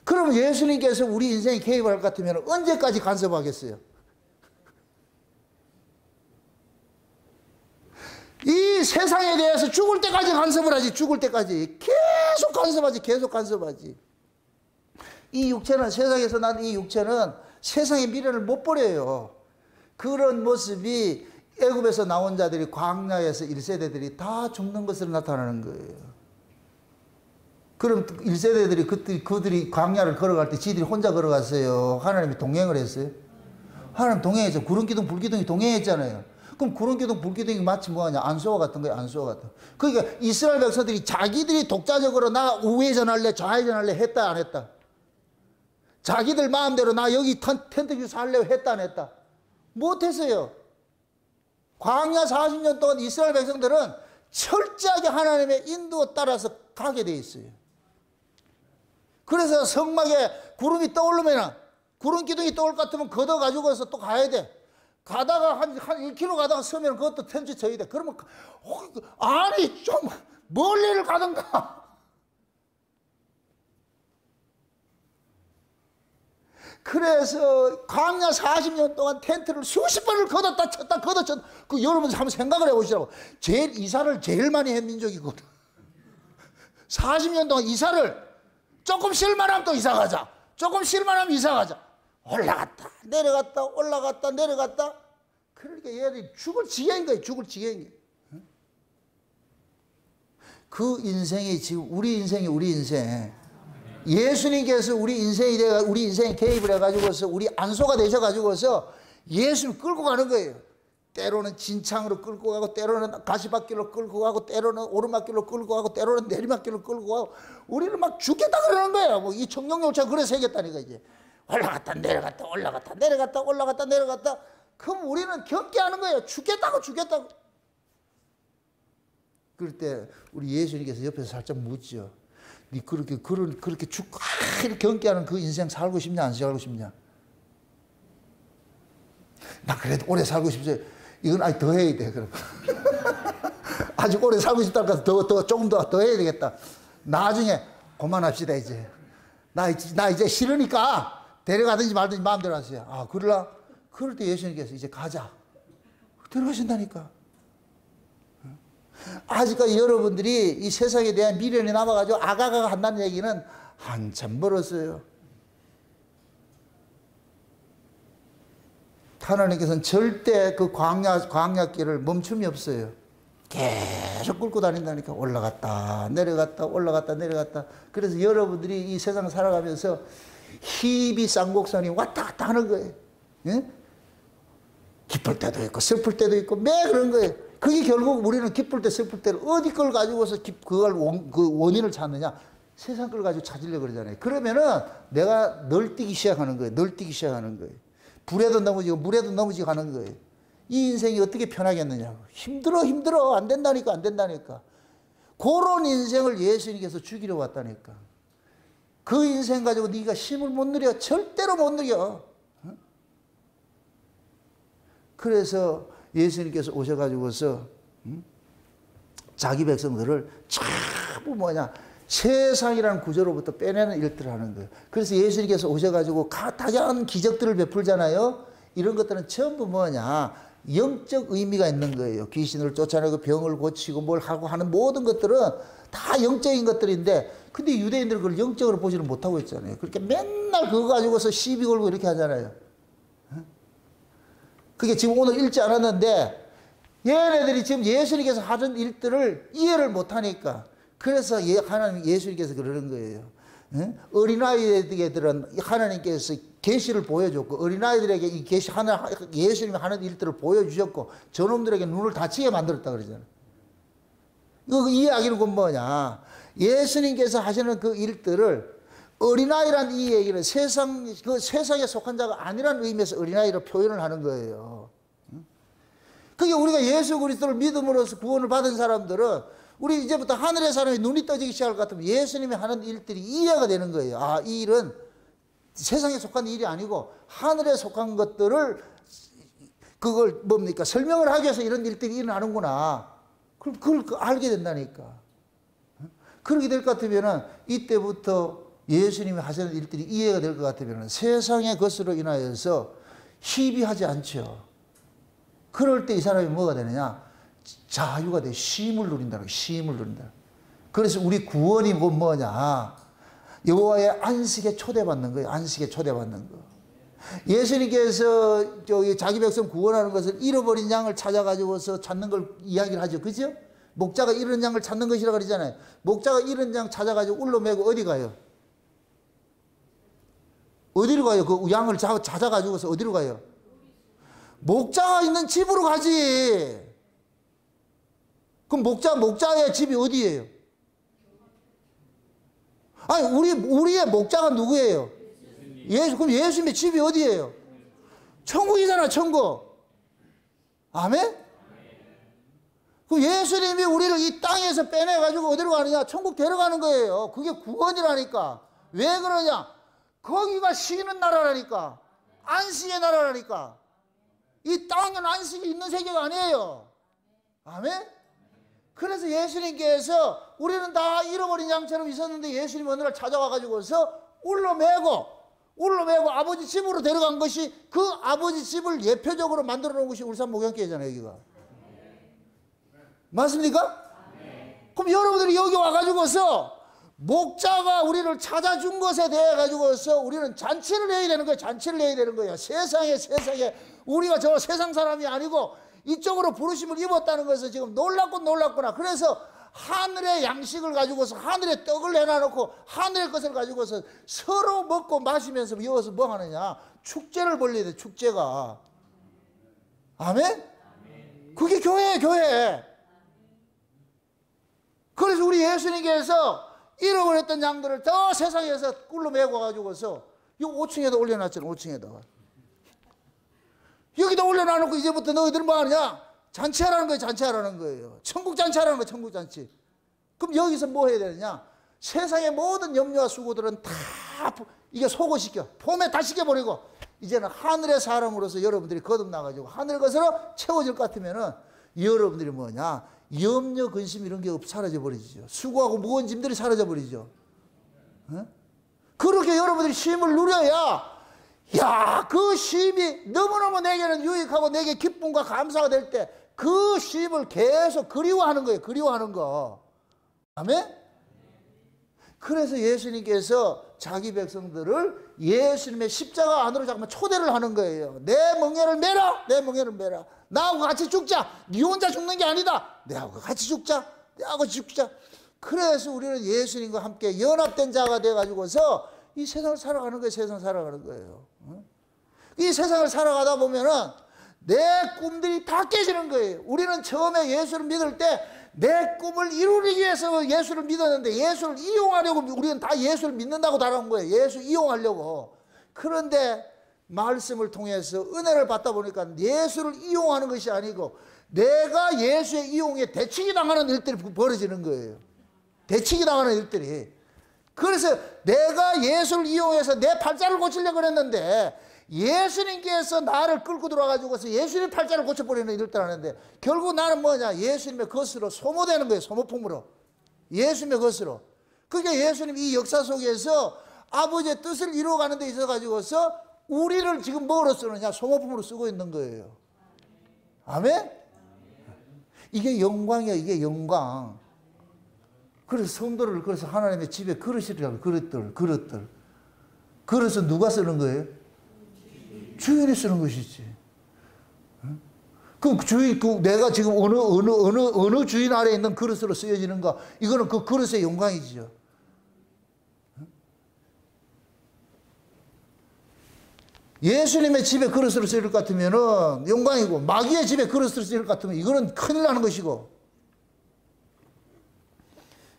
Speaker 1: 그러면 예수님께서 우리 인생에 개입할 것 같으면 언제까지 간섭하겠어요? 이 세상에 대해서 죽을 때까지 간섭을 하지. 죽을 때까지 계속 간섭하지. 계속 간섭하지. 이 육체는, 세상에서 난 이 육체는 세상의 미련을 못 버려요. 그런 모습이 애굽에서 나온 자들이, 광야에서 1세대들이 다 죽는 것으로 나타나는 거예요. 그럼 1세대들이 그들이 광야를 걸어갈 때 지들이 혼자 걸어갔어요? 하나님이 동행을 했어요? 하나님 동행했죠. 구름기둥 불기둥이 동행했잖아요. 그럼 구름기둥 불기둥이 마치 뭐하냐? 안수와 같은 거예요. 안수와 같은. 그러니까 이스라엘 백성들이 자기들이 독자적으로 나 우회전할래 좌회전할래 했다 안 했다? 자기들 마음대로 나 여기 텐트 뷰 살래 했다 안 했다? 못했어요. 광야 40년 동안 이스라엘 백성들은 철저하게 하나님의 인도 따라서 가게 돼 있어요. 그래서 성막에 구름이 떠오르면, 구름 기둥이 떠올 것 같으면 걷어가지고서 또 가야 돼. 가다가 한 1km 가다가 서면 그것도 텐트 쳐야 돼. 그러면, 아니, 좀 멀리를 가든가. 그래서 광야 40년 동안 텐트를 수십 번을 걷었다 쳤다 걷었다. 그 여러분 한번 생각을 해보시라고. 이사를 제일 많이 한 민족이거든. 40년 동안 이사를 조금 쉴만하면 또 이사 가자. 조금 쉴만하면 이사 가자. 올라갔다 내려갔다 올라갔다 내려갔다. 그러니까 얘들이 죽을 지경인 거예요. 죽을 지경인 거예요. 그 인생이 지금 우리 인생이 우리 인생. 예수님께서 우리 인생에 개입을 해가지고서 우리 안소가 되셔가지고서 예수를 끌고 가는 거예요. 때로는 진창으로 끌고 가고, 때로는 가시밭길로 끌고 가고, 때로는 오르막길로 끌고 가고, 때로는 내리막길로 끌고 가고. 우리는 막 죽겠다 그러는 거예요. 뭐 이 청룡열차 그래 새겼다니까. 이제 올라갔다 내려갔다 올라갔다 내려갔다 올라갔다 내려갔다. 그럼 우리는 경계하는 거예요. 죽겠다고 죽겠다고. 그럴 때 우리 예수님께서 옆에서 살짝 묻죠. 니 그렇게 죽고 이렇게 경계하는 그 인생 살고 싶냐 안 살고 싶냐? 나 그래도 오래 살고 싶어요. 이건 아직 더 해야 돼. 그럼 아직 오래 살고 싶다니까 조금 더 해야 되겠다. 나중에 그만합시다 이제. 나 이제 싫으니까 데려가든지 말든지 마음대로 하세요. 아 그럴라? 그럴 때 예수님께서 이제 가자. 들어가신다니까. 아직까지 여러분들이 이 세상에 대한 미련이 남아가지고 아가가 한다는 얘기는 한참 멀었어요. 하나님께서는 절대 그 광야길을 멈춤이 없어요. 계속 끌고 다닌다니까. 올라갔다 내려갔다 올라갔다 내려갔다. 그래서 여러분들이 이 세상 살아가면서 희비 쌍곡선이 왔다 갔다 하는 거예요. 예? 기쁠 때도 있고 슬플 때도 있고 매 그런 거예요. 그게 결국 우리는 기쁠 때 슬플 때를 어디 걸 가지고서 그걸 그 원인을 찾느냐? 세상 걸 가지고 찾으려고 그러잖아요. 그러면은 내가 널뛰기 시작하는 거예요. 널뛰기 시작하는 거예요. 불에도 넘어지고 물에도 넘어지고 하는 거예요. 이 인생이 어떻게 편하겠느냐고. 힘들어 안 된다니까 안 된다니까. 그런 인생을 예수님께서 죽이러 왔다니까. 그 인생 가지고 네가 힘을 못 누려. 절대로 못 누려. 그래서 예수님께서 오셔가지고서 자기 백성들을 전부 세상이라는 구조로부터 빼내는 일들을 하는 거예요. 그래서 예수님께서 오셔가지고 다양한 기적들을 베풀잖아요. 이런 것들은 전부 영적 의미가 있는 거예요. 귀신을 쫓아내고 병을 고치고 뭘 하고 하는 모든 것들은 다 영적인 것들인데, 근데 유대인들은 그걸 영적으로 보지를 못하고 있잖아요. 그렇게 맨날 그거 가지고서 시비 걸고 이렇게 하잖아요. 그게 지금 오늘 읽지 않았는데, 얘네들이 지금 예수님께서 하는 일들을 이해를 못하니까, 그래서 하나님 예수님께서 그러는 거예요. 어린아이들은 하나님께서 계시를 보여줬고, 어린아이들에게 이 계시 예수님이 하는 일들을 보여주셨고, 저놈들에게 눈을 닫히게 만들었다 그러잖아요. 이 이야기는 예수님께서 하시는 그 일들을 어린아이란 이 얘기는 세상에 속한 자가 아니라는 의미에서 어린아이로 표현을 하는 거예요. 그게 우리가 예수 그리스도를 믿음으로써 구원을 받은 사람들은 우리 이제부터 하늘의 사람이 눈이 떠지기 시작할 것 같으면 예수님이 하는 일들이 이해가 되는 거예요. 아, 이 일은 세상에 속한 일이 아니고 하늘에 속한 것들을 그걸 설명을 하기 위해서 이런 일들이 일어나는구나. 그럼 그걸 알게 된다니까. 그렇게 될 것 같으면 이때부터 예수님이 하시는 일들이 이해가 될 것 같으면 세상의 것으로 인하여서 희비하지 않죠. 그럴 때 이 사람이 뭐가 되느냐? 자유가 돼. 쉼을 누린다는 거예요. 쉼을 누린다. 그래서 우리 구원이 여호와의 안식에 초대받는 거예요. 안식에 초대받는 거. 예수님께서 자기 백성 구원하는 것을 잃어버린 양을 찾아가지고서 찾는 걸 이야기를 하죠. 그죠? 목자가 잃은 양을 찾는 것이라고 그러잖아요. 목자가 잃은 양 찾아가지고 울러매고 어디 가요? 어디로 가요? 그 양을 찾아가지고서 어디로 가요? 목자가 있는 집으로 가지. 그럼 목자의 집이 어디예요? 아니, 우리의 목자가 누구예요? 그럼 예수님의 집이 어디예요? 천국이잖아, 천국. 아멘? 그럼 예수님이 우리를 이 땅에서 빼내가지고 어디로 가느냐? 천국 데려가는 거예요. 그게 구원이라니까. 왜 그러냐? 거기가 쉬는 나라라니까. 안식의 나라라니까. 이 땅은 안식이 있는 세계가 아니에요. 아멘? 그래서 예수님께서 우리는 다 잃어버린 양처럼 있었는데 예수님 어느 날 찾아와가지고서 울러매고 아버지 집으로 데려간 것이 그 아버지 집을 예표적으로 만들어 놓은 것이 울산 목양교회잖아요, 여기가. 맞습니까? 그럼 여러분들이 여기 와가지고서 목자가 우리를 찾아준 것에 대해 가지고서 우리는 잔치를 해야 되는 거예요. 잔치를 해야 되는 거예요. 세상에 우리가 저 세상 사람이 아니고 이쪽으로 부르심을 입었다는 것은 지금 놀랍구나. 그래서 하늘의 양식을 가지고서 하늘의 떡을 내놔놓고 하늘의 것을 가지고서 서로 먹고 마시면서 이어서 뭐 하느냐? 축제를 벌려야 돼. 축제가. 아멘? 그게 교회예요, 교회. 그래서 우리 예수님께서 잃어버렸던 양들을 더 세상에서 꿀로 메고 가지고서 이 5층에다 올려놨잖아. 5층에다가 여기다 올려놔놓고 이제부터 너희들 뭐 하느냐? 잔치하라는 거예요. 잔치하라는 거예요. 천국 잔치하라는 거예요. 천국 잔치. 그럼 여기서 뭐 해야 되느냐? 세상의 모든 염려와 수고들은 다 이게 속옷시켜 폼에 다 시켜버리고 이제는 하늘의 사람으로서 여러분들이 거듭나가지고 하늘 것으로 채워질 것 같으면은 여러분들이 뭐냐? 염려, 근심 이런 게 사라져버리죠. 수고하고 무거운 짐들이 사라져버리죠. 그렇게 여러분들이 쉼을 누려야 그 쉼이 너무너무 내게는 유익하고 내게 기쁨과 감사가 될 때 그 쉼을 계속 그리워하는 거예요. 그리워하는 거. 아멘? 그래서 예수님께서 자기 백성들을 예수님의 십자가 안으로 잠깐만 초대를 하는 거예요. 내 멍에를 메라. 내 멍에를 메라. 나하고 같이 죽자. 네 혼자 죽는 게 아니다. 내하고 같이 죽자. 내하고 죽자. 그래서 우리는 예수님과 함께 연합된 자가 돼가지고서 이 세상을 살아가는 거예요. 세상을 살아가는 거예요. 이 세상을 살아가다 보면은 내 꿈들이 다 깨지는 거예요. 우리는 처음에 예수를 믿을 때 내 꿈을 이루기 위해서 예수를 믿었는데 예수를 이용하려고 우리는 다 예수를 믿는다고 달아온 거예요. 예수 이용하려고. 그런데 말씀을 통해서 은혜를 받다 보니까 예수를 이용하는 것이 아니고 내가 예수의 이용에 대치기 당하는 일들이 벌어지는 거예요. 대치기 당하는 일들이. 그래서 내가 예수를 이용해서 내 팔자를 고치려고 그랬는데 예수님께서 나를 끌고 들어와가지고서 예수님 팔자를 고쳐버리는 일들 하는데 결국 나는 뭐냐? 예수님의 것으로 소모되는 거예요. 소모품으로. 예수님의 것으로. 그게 예수님 이 역사 속에서 아버지의 뜻을 이루어가는 데 있어가지고서 우리를 지금 뭐로 쓰느냐? 소모품으로 쓰고 있는 거예요. 아멘? 이게 영광이야. 이게 영광. 그래서 성도를 그래서 하나님의 집에 그릇이라고 그릇들. 그래서 누가 쓰는 거예요? 주인이 쓰는 것이지. 그 주인, 내가 지금 어느 주인 아래에 있는 그릇으로 쓰여지는가? 이거는 그 그릇의 영광이지요. 예수님의 집에 그릇으로 쓰일 것 같으면은 영광이고, 마귀의 집에 그릇으로 쓰일 것 같으면 이거는 큰일 나는 것이고.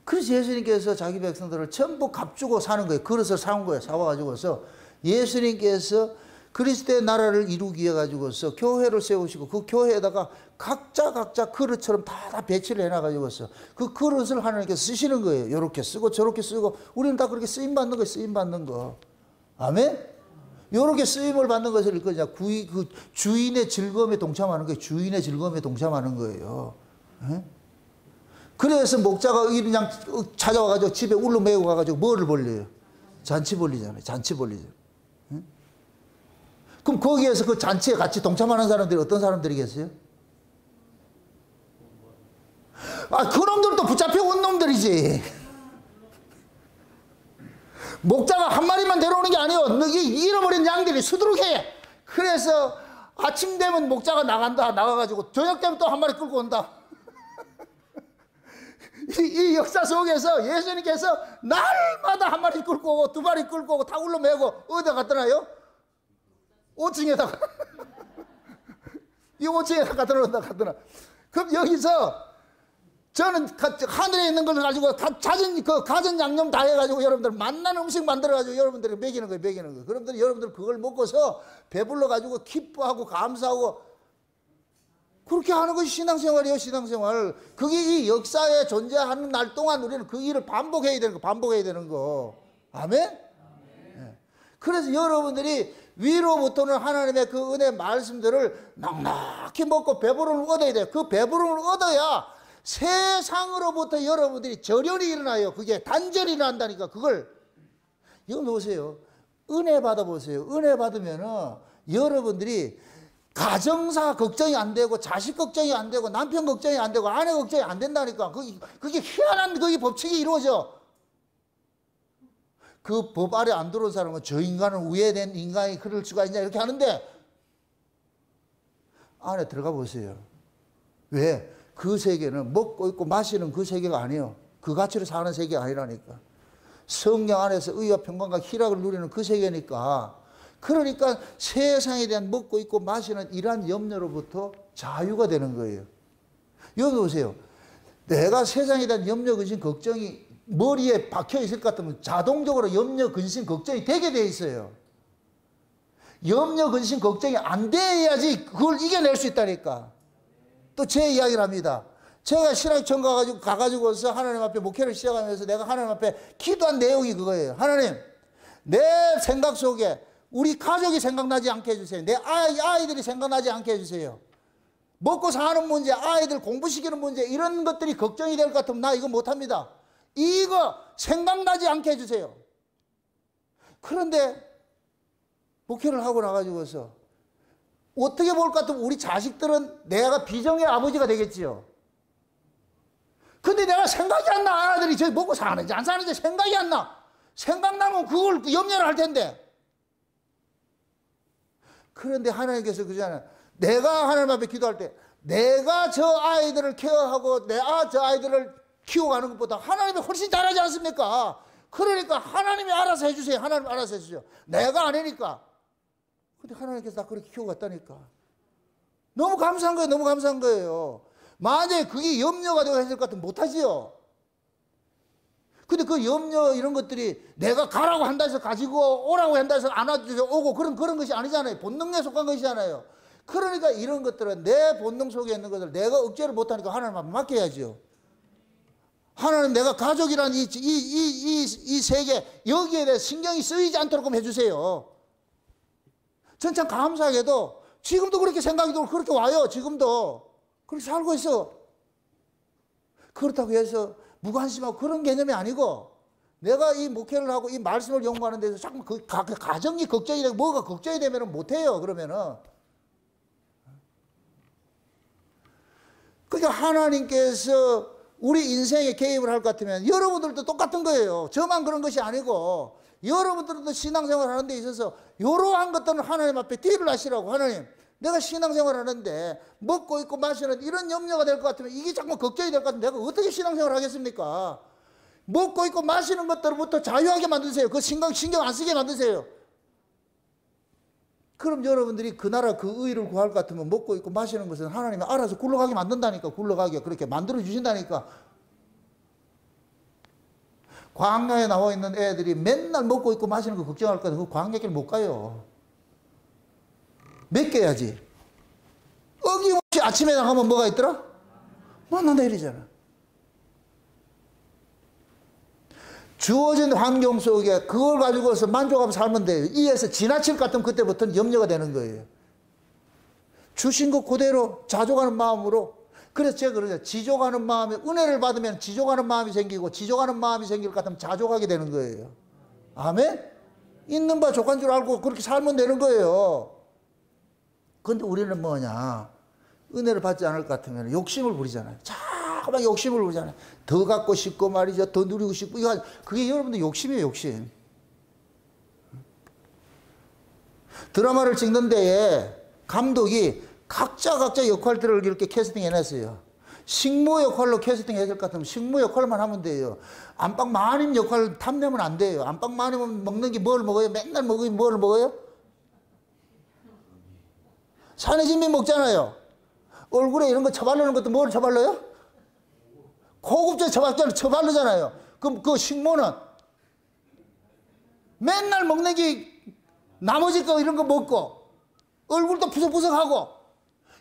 Speaker 1: 그래서 예수님께서 자기 백성들을 전부 값주고 사는 거예요. 그릇을 사온 거예요. 사와가지고서 예수님께서 그리스도의 나라를 이루기 위해 가지고서 교회를 세우시고 그 교회에다가 각자 그릇처럼 다 배치를 해놔가지고서 그 그릇을 하나님께서 쓰시는 거예요. 이렇게 쓰고 저렇게 쓰고 우리는 다 그렇게 쓰임 받는 거예요. 쓰임 받는 거. 아멘? 이렇게 쓰임을 받는 것을 그냥 그 주인의 즐거움에 동참하는 거예요. 주인의 즐거움에 동참하는 거예요. 에? 그래서 목자가 그냥 찾아와가지고 집에 울로 메고 가가지고 뭐를 벌려요? 잔치 벌리잖아요. 잔치 벌리죠. 그럼 거기에서 그 잔치에 같이 동참하는 사람들이 어떤 사람들이겠어요? 그놈들도 붙잡혀 온 놈들이지. 목자가 한 마리만 데려오는 게 아니에요. 잃어버린 양들이 수두룩해. 그래서 아침 되면 목자가 나가가지고 저녁 되면 또 한 마리 끌고 온다. 이 역사 속에서 예수님께서 날마다 한 마리 끌고 오고 두 마리 끌고 오고 다 울러 메고 어디다 갖다 놔요? 5층에다가 이 5층에다가 갖다 놔. 그럼 여기서 저는 하늘에 있는 걸 가지고 가전 양념 다 해가지고 여러분들 맛난 음식 만들어가지고 여러분들이 먹이는 거예요. 여러분들 그걸 먹고서 배불러가지고 기뻐하고 감사하고 그렇게 하는 것이 신앙생활이에요. 신앙생활. 그게 이 역사에 존재하는 날 동안 우리는 그 일을 반복해야 되는 거. 아멘? 네. 그래서 여러분들이 위로부터는 하나님의 그 은혜 말씀들을 넉넉히 먹고 배부름을 얻어야 돼요. 그 배부름을 얻어야 세상으로부터 여러분들이 절연이 일어나요. 그게 단절이 일어난다니까. 그걸 이거 보세요. 은혜 받아보세요. 은혜 받으면은 여러분들이 가정사 걱정이 안 되고 자식 걱정이 안 되고 남편 걱정이 안 되고 아내 걱정이 안 된다니까. 그게 희한한 그게 법칙이 이루어져. 그 법 아래 안 들어온 사람은 저 인간은 우회된 인간이 그럴 수가 있냐 이렇게 하는데 안에 들어가 보세요. 왜? 그 세계는 먹고 있고 마시는 그 세계가 아니에요. 그 가치로 사는 세계가 아니라니까. 성령 안에서 의와 평강과 희락을 누리는 그 세계니까. 그러니까 세상에 대한 먹고 있고 마시는 이러한 염려로부터 자유가 되는 거예요. 여기 보세요. 내가 세상에 대한 염려, 근심, 걱정이 머리에 박혀 있을 것 같으면 자동적으로 염려, 근심, 걱정이 되게 돼 있어요. 염려, 근심, 걱정이 안 돼야지 그걸 이겨낼 수 있다니까. 또 제 이야기를 합니다. 제가 신학청 가가지고서 하나님 앞에 목회를 시작하면서 내가 하나님 앞에 기도한 내용이 그거예요. 하나님, 내 생각 속에 우리 가족이 생각나지 않게 해주세요. 내 아이들이 생각나지 않게 해주세요. 먹고 사는 문제, 아이들 공부시키는 문제 이런 것들이 걱정이 될 것 같으면 나 이거 못합니다. 이거 생각나지 않게 해주세요. 그런데 목회를 하고 나가지고서 어떻게 볼 것 같으면 우리 자식들은 내가 비정의 아버지가 되겠지요. 근데 내가 생각이 안 나. 아이들이 저기 먹고 사는지 안 사는지 생각이 안 나. 생각나면 그걸 염려를 할 텐데. 그런데 하나님께서 그러잖아요. 내가 하나님 앞에 기도할 때 내가 저 아이들을 케어하고 내가 저 아이들을 키워가는 것보다 하나님이 훨씬 잘하지 않습니까? 그러니까 하나님이 알아서 해주세요. 하나님 알아서 해주세요. 내가 안 하니까. 근데 하나님께서 나 그렇게 키워갔다니까. 너무 감사한 거예요. 너무 감사한 거예요. 만약에 그게 염려가 되고 했을 것 같으면 못하지요. 근데 그 염려 이런 것들이 내가 가라고 한다 해서 가지고 오라고 한다 해서 안 와주세요. 오고 그런 것이 아니잖아요. 본능에 속한 것이잖아요. 그러니까 이런 것들은 내 본능 속에 있는 것을 내가 억제를 못하니까 하나님 앞에 맡겨야죠. 하나님 내가 가족이란 이 세계 여기에 대해 신경이 쓰이지 않도록 좀 해주세요. 전 참 감사하게도 지금도 그렇게 생각이 들고 그렇게 와요. 지금도 그렇게 살고 있어. 그렇다고 해서 무관심하고 그런 개념이 아니고 내가 이 목회를 하고 이 말씀을 연구하는 데서 자꾸 그 가정이 걱정이 되고 뭐가 걱정이 되면 못해요. 그러면은 그러니까 하나님께서 우리 인생에 개입을 할 것 같으면 여러분들도 똑같은 거예요. 저만 그런 것이 아니고 여러분들도 신앙생활 하는 데 있어서 이러한 것들은 하나님 앞에 딜을 하시라고. 하나님 내가 신앙생활 하는데 먹고 있고 마시는 이런 염려가 될 것 같으면 이게 자꾸 걱정이 될 것 같으면 내가 어떻게 신앙생활 하겠습니까? 먹고 있고 마시는 것들부터 자유하게 만드세요. 그 신경 안 쓰게 만드세요. 그럼 여러분들이 그 나라 그 의를 구할 것 같으면 먹고 있고 마시는 것은 하나님이 알아서 굴러가게 만든다니까. 굴러가게 그렇게 만들어 주신다니까. 광야에 나와 있는 애들이 맨날 먹고 있고 마시는 거 걱정할 거다. 그 광야길 못 가요. 맡겨야지. 어김없이 아침에 나가면 뭐가 있더라? 만난다 이러잖아. 주어진 환경 속에 그걸 가지고서 만족하면 살면 돼요. 이에서 지나칠 것 같으면 그때부터는 염려가 되는 거예요. 주신 것 그대로 자족하는 마음으로. 그래서 제가 그러죠. 지족하는 마음에 은혜를 받으면 지족하는 마음이 생기고 지족하는 마음이 생길 것 같으면 자족하게 되는 거예요. 아멘? 있는 바 족한 줄 알고 그렇게 살면 되는 거예요. 근데 우리는 뭐냐? 은혜를 받지 않을 것 같으면 욕심을 부리잖아요. 자꾸만 욕심을 부리잖아요. 더 갖고 싶고 말이죠. 더 누리고 싶고. 그게 여러분들 욕심이에요, 욕심. 드라마를 찍는 데에 감독이 각자 역할들을 이렇게 캐스팅 해놨어요. 식모 역할로 캐스팅 해야 될 것 같으면 식모 역할만 하면 돼요. 안방 마님 역할 탐내면 안 돼요. 안방 마님은 먹는 게 뭘 먹어요? 맨날 먹으면 뭘 먹어요? 산의 진미 먹잖아요. 얼굴에 이런 거 처바르는 것도 뭘 처발라요? 고급져 처바르잖아요. 그럼 그 식모는 맨날 먹는 게 나머지 거 이런 거 먹고 얼굴도 푸석푸석하고.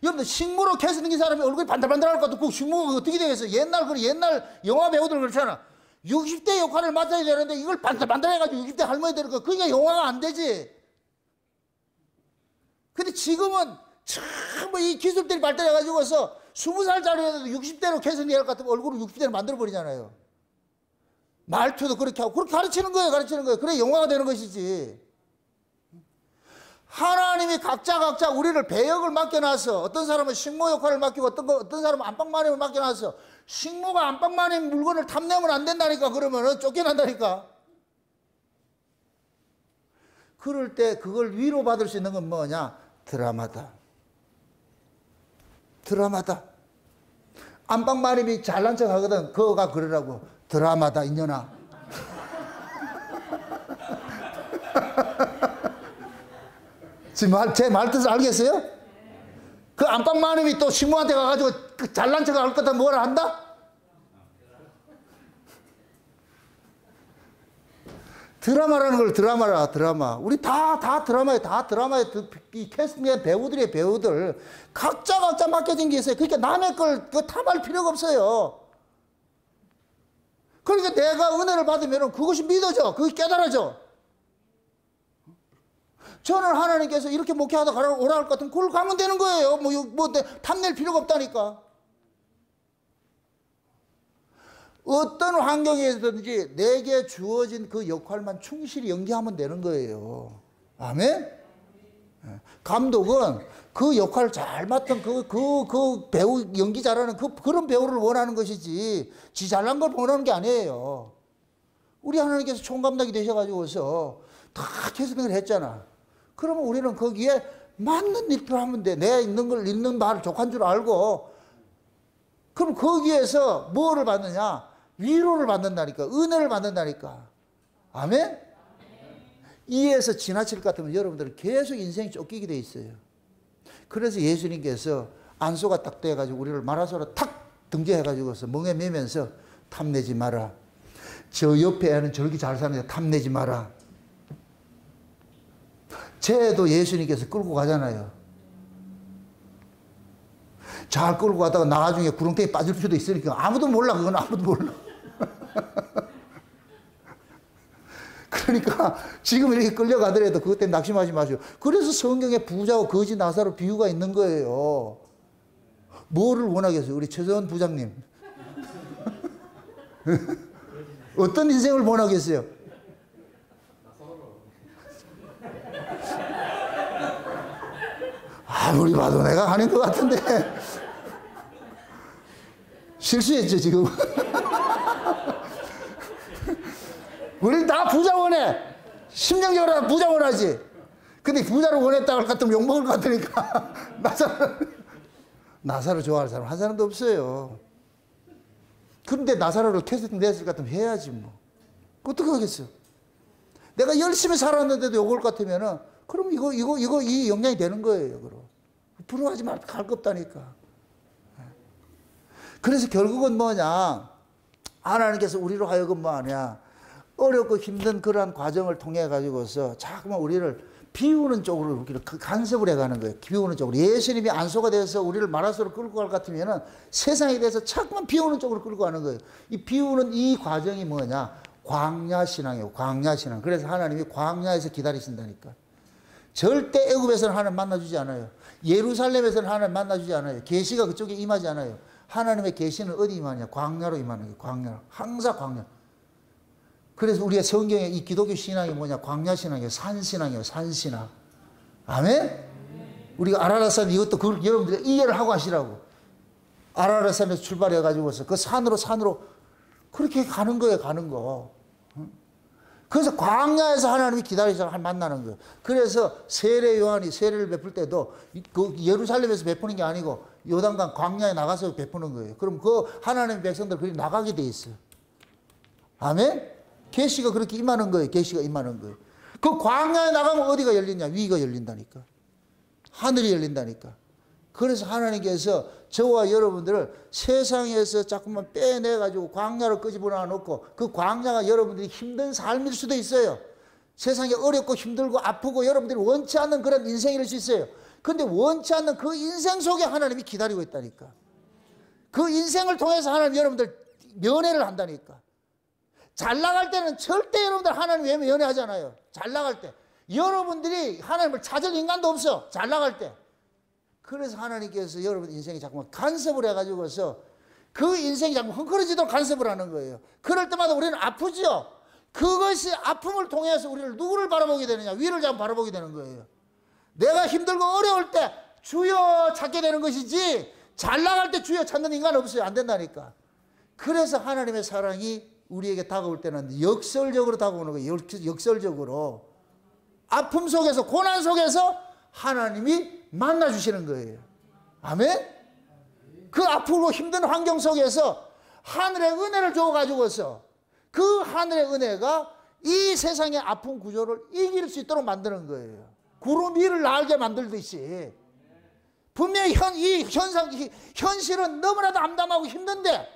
Speaker 1: 여러분들 식모로 캐스팅한 사람이 얼굴이 반달반달할 것 같고 그 식모가 어떻게 되겠어요? 옛날 영화 배우들 그렇잖아. 60대 역할을 맡아야 되는데 이걸 반달반달해가지고 60대 할머니 되는 거. 그러니까 영화가 안 되지. 근데 지금은 참 이 기술들이 발달해가지고서 20살짜리에도 60대로 캐스팅할 것 같으면 얼굴을 60대로 만들어버리잖아요. 말투도 그렇게 하고 그렇게 가르치는 거예요. 그래 영화가 되는 것이지. 하나님이 각자 우리를 배역을 맡겨놔서 어떤 사람은 식모 역할을 맡기고 어떤 사람은 안방마님을 맡겨놔서 식모가 안방마님 물건을 탐내면 안 된다니까. 그러면 쫓겨난다니까. 그럴 때 그걸 위로받을 수 있는 건 뭐냐? 드라마다. 안방마님이 잘난 척 하거든. 그거가 그러라고. 드라마다 이년아. 지금 제 말뜻을 알겠어요? 그 안방마님이 또 식모한테 가가지고 그 잘난 척 할 거다 뭐라 한다? 드라마라는 걸 드라마. 우리 다 드라마에 이 캐스팅된 배우들의 배우들. 각자 맡겨진 게 있어요. 그러니까 남의 걸 탐할 필요가 없어요. 그러니까 내가 은혜를 받으면 그것이 믿어져. 그것이 깨달아져. 저는 하나님께서 이렇게 목회하다 오라 할 것 같으면 그걸 가면 되는 거예요. 탐낼 필요가 없다니까. 어떤 환경에서든지 내게 주어진 그 역할만 충실히 연기하면 되는 거예요. 아멘? 감독은 그 역할을 잘 맡은 그 배우, 연기 잘하는 그런 배우를 원하는 것이지, 지 잘난 걸 원하는 게 아니에요. 우리 하나님께서 총감독이 되셔가지고서 다 캐스팅을 했잖아. 그러면 우리는 거기에 맞는 일표 하면 돼. 내가 읽는 말을 족한 줄 알고. 그럼 거기에서 뭐를 받느냐? 위로를 받는다니까. 은혜를 받는다니까. 아멘? 이에서 지나칠 것 같으면 여러분들은 계속 인생이 쫓기게 돼 있어요. 그래서 예수님께서 안소가 딱 돼가지고 우리를 마라소로 탁 등재해가지고서 멍에 매면서 탐내지 마라. 저 옆에 애는 저렇게 잘 사는데 탐내지 마라. 쟤도 예수님께서 끌고 가잖아요. 잘 끌고 가다가 나중에 구렁텅이 빠질 수도 있으니까 아무도 몰라. 그건 아무도 몰라. 그러니까 지금 이렇게 끌려가더라도 그것 때문에 낙심하지 마시고. 그래서 성경에 부자와 거지 나사로 비유가 있는 거예요. 뭐를 원하겠어요? 우리 최서원 부장님. 어떤 인생을 원하겠어요? 아무리 봐도 내가 하는 것 같은데. 실수했죠, 지금. 우린 다 부자 원해. 심령적으로 부자 원하지. 근데 부자를 원했다고 할 것 같으면 욕먹을 것 같으니까. 나사로 좋아하는 사람 한 사람도 없어요. 그런데 나사로를 캐스팅 냈을 것 같으면 해야지 뭐. 어떻게 하겠어? 내가 열심히 살았는데도 욕을 같으면은 그럼 이 영향이 되는 거예요. 그럼 부러워하지 말고 갈 거 없다니까. 그래서 결국은 뭐냐? 하나님께서 우리로 하여금 뭐하냐? 어렵고 힘든 그러한 과정을 통해 가지고서 자꾸만 우리를 비우는 쪽으로 우리를 간섭을 해가는 거예요. 비우는 쪽으로. 예수님이 안소가 돼서 우리를 마라소로 끌고 갈 것 같으면은 세상에 대해서 자꾸만 비우는 쪽으로 끌고 가는 거예요. 이 비우는 이 과정이 뭐냐? 광야신앙이에요. 광야신앙. 그래서 하나님이 광야에서 기다리신다니까. 절대 애굽에서는 하나님 만나주지 않아요. 예루살렘에서는 하나님 만나주지 않아요. 계시가 그쪽에 임하지 않아요. 하나님의 계시는 어디 임하냐? 광야로 임하는 거예요. 광야. 항상 광야. 그래서 우리가 성경에 이 기독교 신앙이 뭐냐? 광야 신앙이에요. 산신앙이에요. 산신앙. 아멘? 우리가 아라랏산 이것도 여러분들 이해를 하고 하시라고. 아라랏산에서 출발해가지고서 그 산으로 그렇게 가는 거예요. 가는 거. 그래서 광야에서 하나님이 기다리셔서 만나는 거예요. 그래서 세례 요한이 세례를 베풀 때도 그 예루살렘에서 베푸는 게 아니고 요단강 광야에 나가서 베푸는 거예요. 그럼 그 하나님의 백성들 그리 나가게 돼 있어요. 아멘? 계시가 그렇게 임하는 거예요. 계시가 임하는 거예요. 그 광야에 나가면 어디가 열리냐? 위가 열린다니까. 하늘이 열린다니까. 그래서 하나님께서 저와 여러분들을 세상에서 자꾸만 빼내가지고 광야로 끄집어놔 놓고 그 광야가 여러분들이 힘든 삶일 수도 있어요. 세상에 어렵고 힘들고 아프고 여러분들이 원치 않는 그런 인생일 수 있어요. 근데 원치 않는 그 인생 속에 하나님이 기다리고 있다니까. 그 인생을 통해서 하나님 여러분들 면회를 한다니까. 잘 나갈 때는 절대 여러분들 하나님 외면 연애하잖아요. 잘 나갈 때. 여러분들이 하나님을 찾을 인간도 없어. 잘 나갈 때. 그래서 하나님께서 여러분 인생이 자꾸만 간섭을 해가지고서 그 인생이 자꾸 헝클어지도록 간섭을 하는 거예요. 그럴 때마다 우리는 아프죠. 그것이 아픔을 통해서 우리를 누구를 바라보게 되느냐? 위를 자꾸 바라보게 되는 거예요. 내가 힘들고 어려울 때 주여 찾게 되는 것이지 잘 나갈 때 주여 찾는 인간 없어요. 안 된다니까. 그래서 하나님의 사랑이 우리에게 다가올 때는 역설적으로 다가오는 거예요. 역설적으로. 아픔 속에서 고난 속에서 하나님이 만나주시는 거예요. 아멘? 그 아프고 힘든 환경 속에서 하늘의 은혜를 줘가지고서 그 하늘의 은혜가 이 세상의 아픈 구조를 이길 수 있도록 만드는 거예요. 구름 위를 날게 만들듯이. 분명히 현실은 너무나도 암담하고 힘든데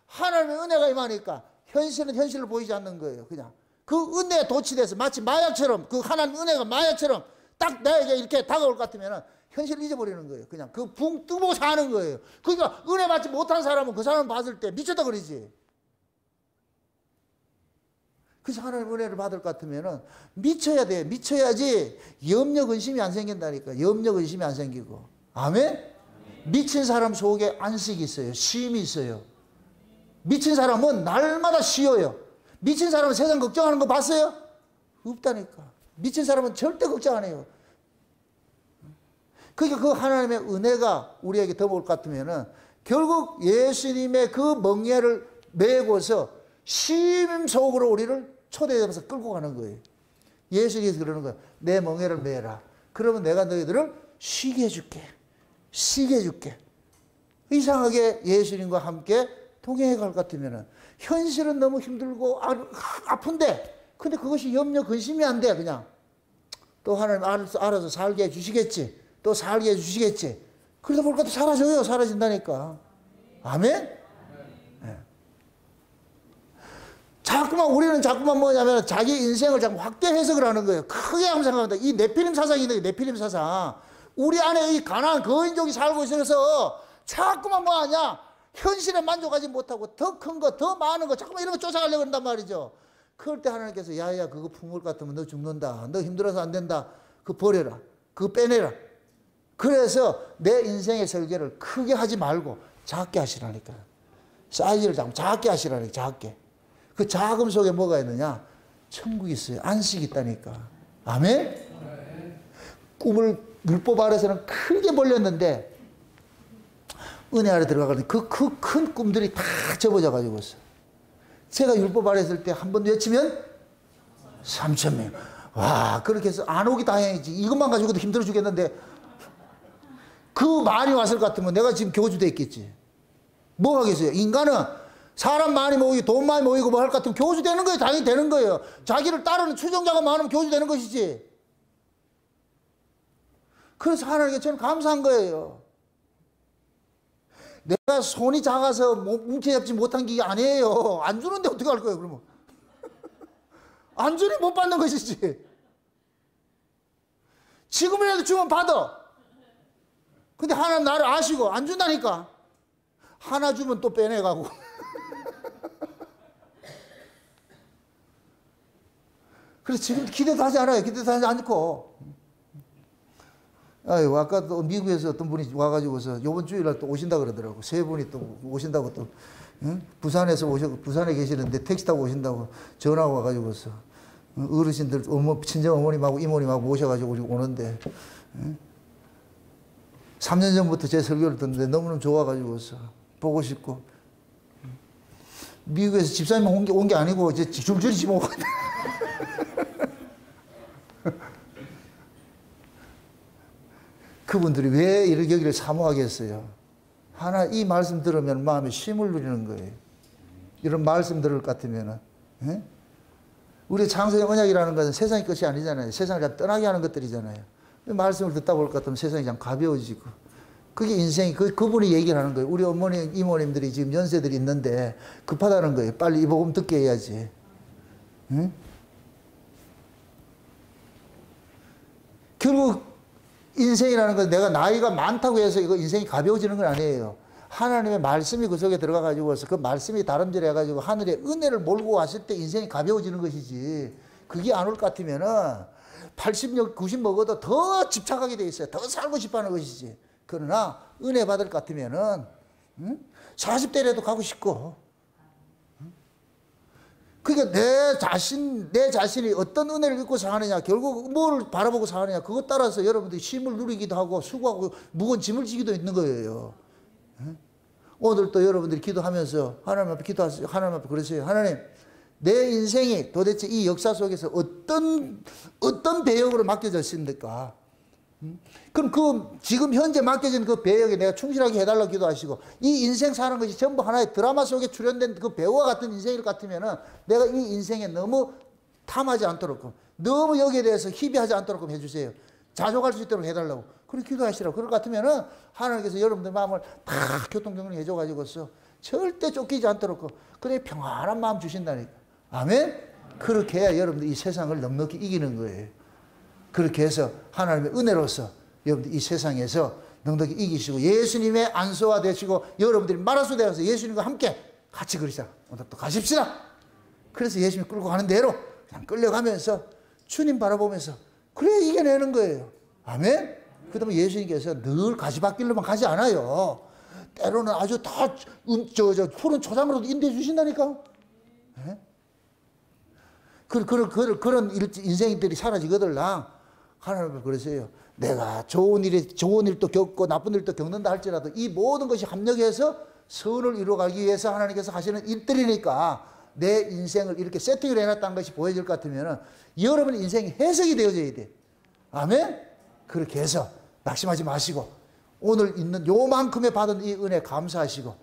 Speaker 1: 하나님의 은혜가 임하니까 현실은 현실로 보이지 않는 거예요. 그냥 그 은혜에 도취돼서 마치 마약처럼 그 하나님 은혜가 마약처럼 딱 나에게 이렇게 다가올 것 같으면 현실을 잊어버리는 거예요. 그냥 그 붕 뜨고 사는 거예요. 그러니까 은혜 받지 못한 사람은 그 사람 봤을 때 미쳤다 그러지. 그래서 하나님 은혜를 받을 것 같으면 미쳐야 돼. 미쳐야지 염려 근심이 안 생긴다니까. 염려 근심이 안 생기고. 아멘? 미친 사람 속에 안식이 있어요. 쉼이 있어요. 미친 사람은 날마다 쉬어요. 미친 사람은 세상 걱정하는 거 봤어요? 없다니까. 미친 사람은 절대 걱정 안 해요. 그러니까 그 하나님의 은혜가 우리에게 덮어올 것 같으면은 결국 예수님의 그 멍에를 메고서 쉼 속으로 우리를 초대해서 끌고 가는 거예요. 예수님께서 그러는 거예요. 내 멍에를 메라. 그러면 내가 너희들을 쉬게 해줄게. 쉬게 해줄게. 이상하게 예수님과 함께 동행해 갈 것 같으면 현실은 너무 힘들고 아픈데 근데 그것이 염려 근심이 안 돼. 그냥 또 하나님 알아서 살게 해주시겠지. 또 살게 해주시겠지. 그러다 보니까 또 사라져요. 사라진다니까. 아멘? 네. 우리는 자꾸만 뭐냐면 자기 인생을 자꾸 확대 해석을 하는 거예요. 크게 한번 생각합니다. 이 네피림 사상이 있는 거예요. 네피림 사상. 우리 안에 이 가난한 거인족이 살고 있어서 자꾸만 뭐 하냐? 현실에 만족하지 못하고 더 큰 거, 더 많은 거, 자꾸만 이런 거 쫓아가려고 한단 말이죠. 그럴 때 하나님께서 야야 그거 품을 것 같으면 너 죽는다. 너 힘들어서 안 된다. 그거 버려라. 그거 빼내라. 그래서 내 인생의 설계를 크게 하지 말고 작게 하시라니까. 사이즈를 작게 하시라니까. 작게. 그 작음 속에 뭐가 있느냐? 천국이 있어요. 안식이 있다니까. 아멘? 꿈을 율법 아래서는 크게 벌렸는데 은혜 아래 들어가거든요. 그 큰 꿈들이 다 접어져 가지고 있어. 제가 율법 아래 있을 때 한 번 외치면 3,000명. 와, 그렇게 해서 안 오기 다행이지. 이것만 가지고도 힘들어 죽겠는데 그 많이 왔을 것 같으면 내가 지금 교주돼 있겠지. 뭐 하겠어요? 인간은 사람 많이 모이고 돈 많이 모이고 뭐 할 것 같으면 교주 되는 거예요. 당연히 되는 거예요. 자기를 따르는 추종자가 많으면 교주 되는 것이지. 그래서 하나님께 저는 감사한 거예요. 내가 손이 작아서 움켜잡지 못한 게 아니에요. 안 주는데 어떻게 할 거예요, 그러면? 안 주니 못 받는 것이지. 지금이라도 주면 받아. 근데 하나님 나를 아시고 안 준다니까. 하나 주면 또 빼내가고. 그래서 지금 기대도 하지 않아요. 기대도 하지 않고. 아유, 아까 또 미국에서 어떤 분이 와가지고서 요번 주일날 또 오신다 그러더라고. 세 분이 또 오신다고 또, 응? 부산에서 부산에 계시는데 택시 타고 오신다고 전화가 와가지고서 어르신들, 친정 어머님하고 이모님하고 모셔가지고 오는데, 응? 3년 전부터 제 설교를 듣는데 너무너무 좋아가지고서 보고 싶고, 미국에서 집사님만 온 게 아니고 이제 줄줄이 지금 오거든. 그분들이 왜 이렇게 여기를 사모하겠어요? 하나 이 말씀 들으면 마음에 쉼을 누리는 거예요. 이런 말씀 들을 것 같으면은, 예? 우리 창세의 언약이라는 것은 세상의 것이 아니잖아요. 세상을 다 떠나게 하는 것들이잖아요. 말씀을 듣다 볼 것 같으면 세상이 참 가벼워지고, 그게 인생이, 그분이 얘기를 하는 거예요. 우리 어머니, 이모님들이 지금 연세들이 있는데 급하다는 거예요. 빨리 이 복음 듣게 해야지. 응? 결국 인생이라는 건 내가 나이가 많다고 해서 이거 인생이 가벼워지는 건 아니에요. 하나님의 말씀이 그 속에 들어가 가지고서 그 말씀이 다름질 해 가지고 하늘의 은혜를 몰고 왔을 때 인생이 가벼워지는 것이지. 그게 안 올 것 같으면은 80, 90 먹어도 더 집착하게 돼 있어요. 더 살고 싶어 하는 것이지. 그러나 은혜 받을 것 같으면은 40대라도 가고 싶고. 그러니까 내 자신이 어떤 은혜를 입고 사느냐, 결국 뭘 바라보고 사느냐, 그것 따라서 여러분들이 쉼을 누리기도 하고 수고하고 무거운 짐을 지기도 있는 거예요. 오늘 또 여러분들이 기도하면서 하나님 앞에 기도하세요. 하나님 앞에 그러세요. 하나님, 내 인생이 도대체 이 역사 속에서 어떤 배역으로 맡겨졌습니까? 그럼 지금 현재 맡겨진 그 배역에 내가 충실하게 해달라고 기도하시고, 이 인생 사는 것이 전부 하나의 드라마 속에 출연된 그 배우와 같은 인생일 것 같으면은 내가 이 인생에 너무 탐하지 않도록, 너무 여기에 대해서 희비하지 않도록 해주세요. 자족할 수 있도록 해달라고. 그렇게 기도하시라고. 그럴 것 같으면은 하나님께서 여러분들 마음을 다 교통정리 해줘가지고서 절대 쫓기지 않도록 그래 평안한 마음 주신다니까. 아멘? 그렇게 해야 여러분들 이 세상을 넉넉히 이기는 거예요. 그렇게 해서 하나님의 은혜로서 여러분들 이 세상에서 넉넉히 이기시고 예수님의 안수가 되시고 여러분들이 마라수 되어서 예수님과 함께 같이 그러시자. 오늘 또 가십시다. 그래서 예수님 끌고 가는 대로 그냥 끌려가면서 주님 바라보면서 그래 이겨내는 거예요. 아멘? 그다음에 예수님께서 늘 가시밭길로만 가지 않아요. 때로는 아주 다 푸른 초장으로도 인도해 주신다니까. 네? 그런 인생들이 사라지거든. 하나님을 그러세요. 내가 좋은 일도 겪고 나쁜 일도 겪는다 할지라도 이 모든 것이 합력해서 선을 이루어가기 위해서 하나님께서 하시는 일들이니까 내 인생을 이렇게 세팅을 해놨다는 것이 보여질 것 같으면 여러분 인생이 해석이 되어져야 돼. 아멘? 그렇게 해서 낙심하지 마시고 오늘 있는 요만큼의 받은 이 은혜 감사하시고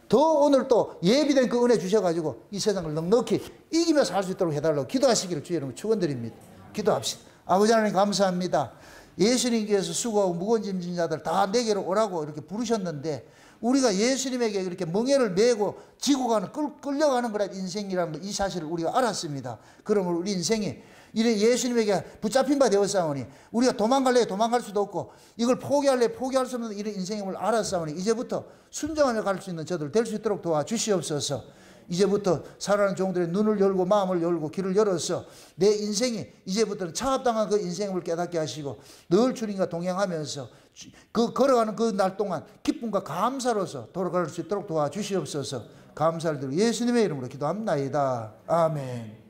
Speaker 1: 더 오늘 또 예비된 그 은혜 주셔가지고 이 세상을 넉넉히 이기며 살 수 있도록 해달라고 기도하시기를 주의 이름으로 축원드립니다. 기도합시다. 아버지 하나님 감사합니다. 예수님께서 수고하고 무거운 짐 진 자들 다 내게로 오라고 이렇게 부르셨는데 우리가 예수님에게 이렇게 멍에를 메고 지고 가는 끌려가는 거라 인생이라는 이 사실을 우리가 알았습니다. 그러므로 우리 인생이 이래 예수님에게 붙잡힌 바 되었사오니 우리가 도망갈래 도망갈 수도 없고 이걸 포기할래 포기할 수 없는 이런 인생임을 알았사오니 이제부터 순정하며 갈 수 있는 저들 될 수 있도록 도와주시옵소서. 이제부터 살아가는 종들의 눈을 열고 마음을 열고 길을 열어서 내 인생이 이제부터는 차압당한 그 인생을 깨닫게 하시고 늘 주님과 동행하면서 그 걸어가는 그 날 동안 기쁨과 감사로서 돌아갈 수 있도록 도와주시옵소서. 감사를 드리고 예수님의 이름으로 기도합나이다. 아멘.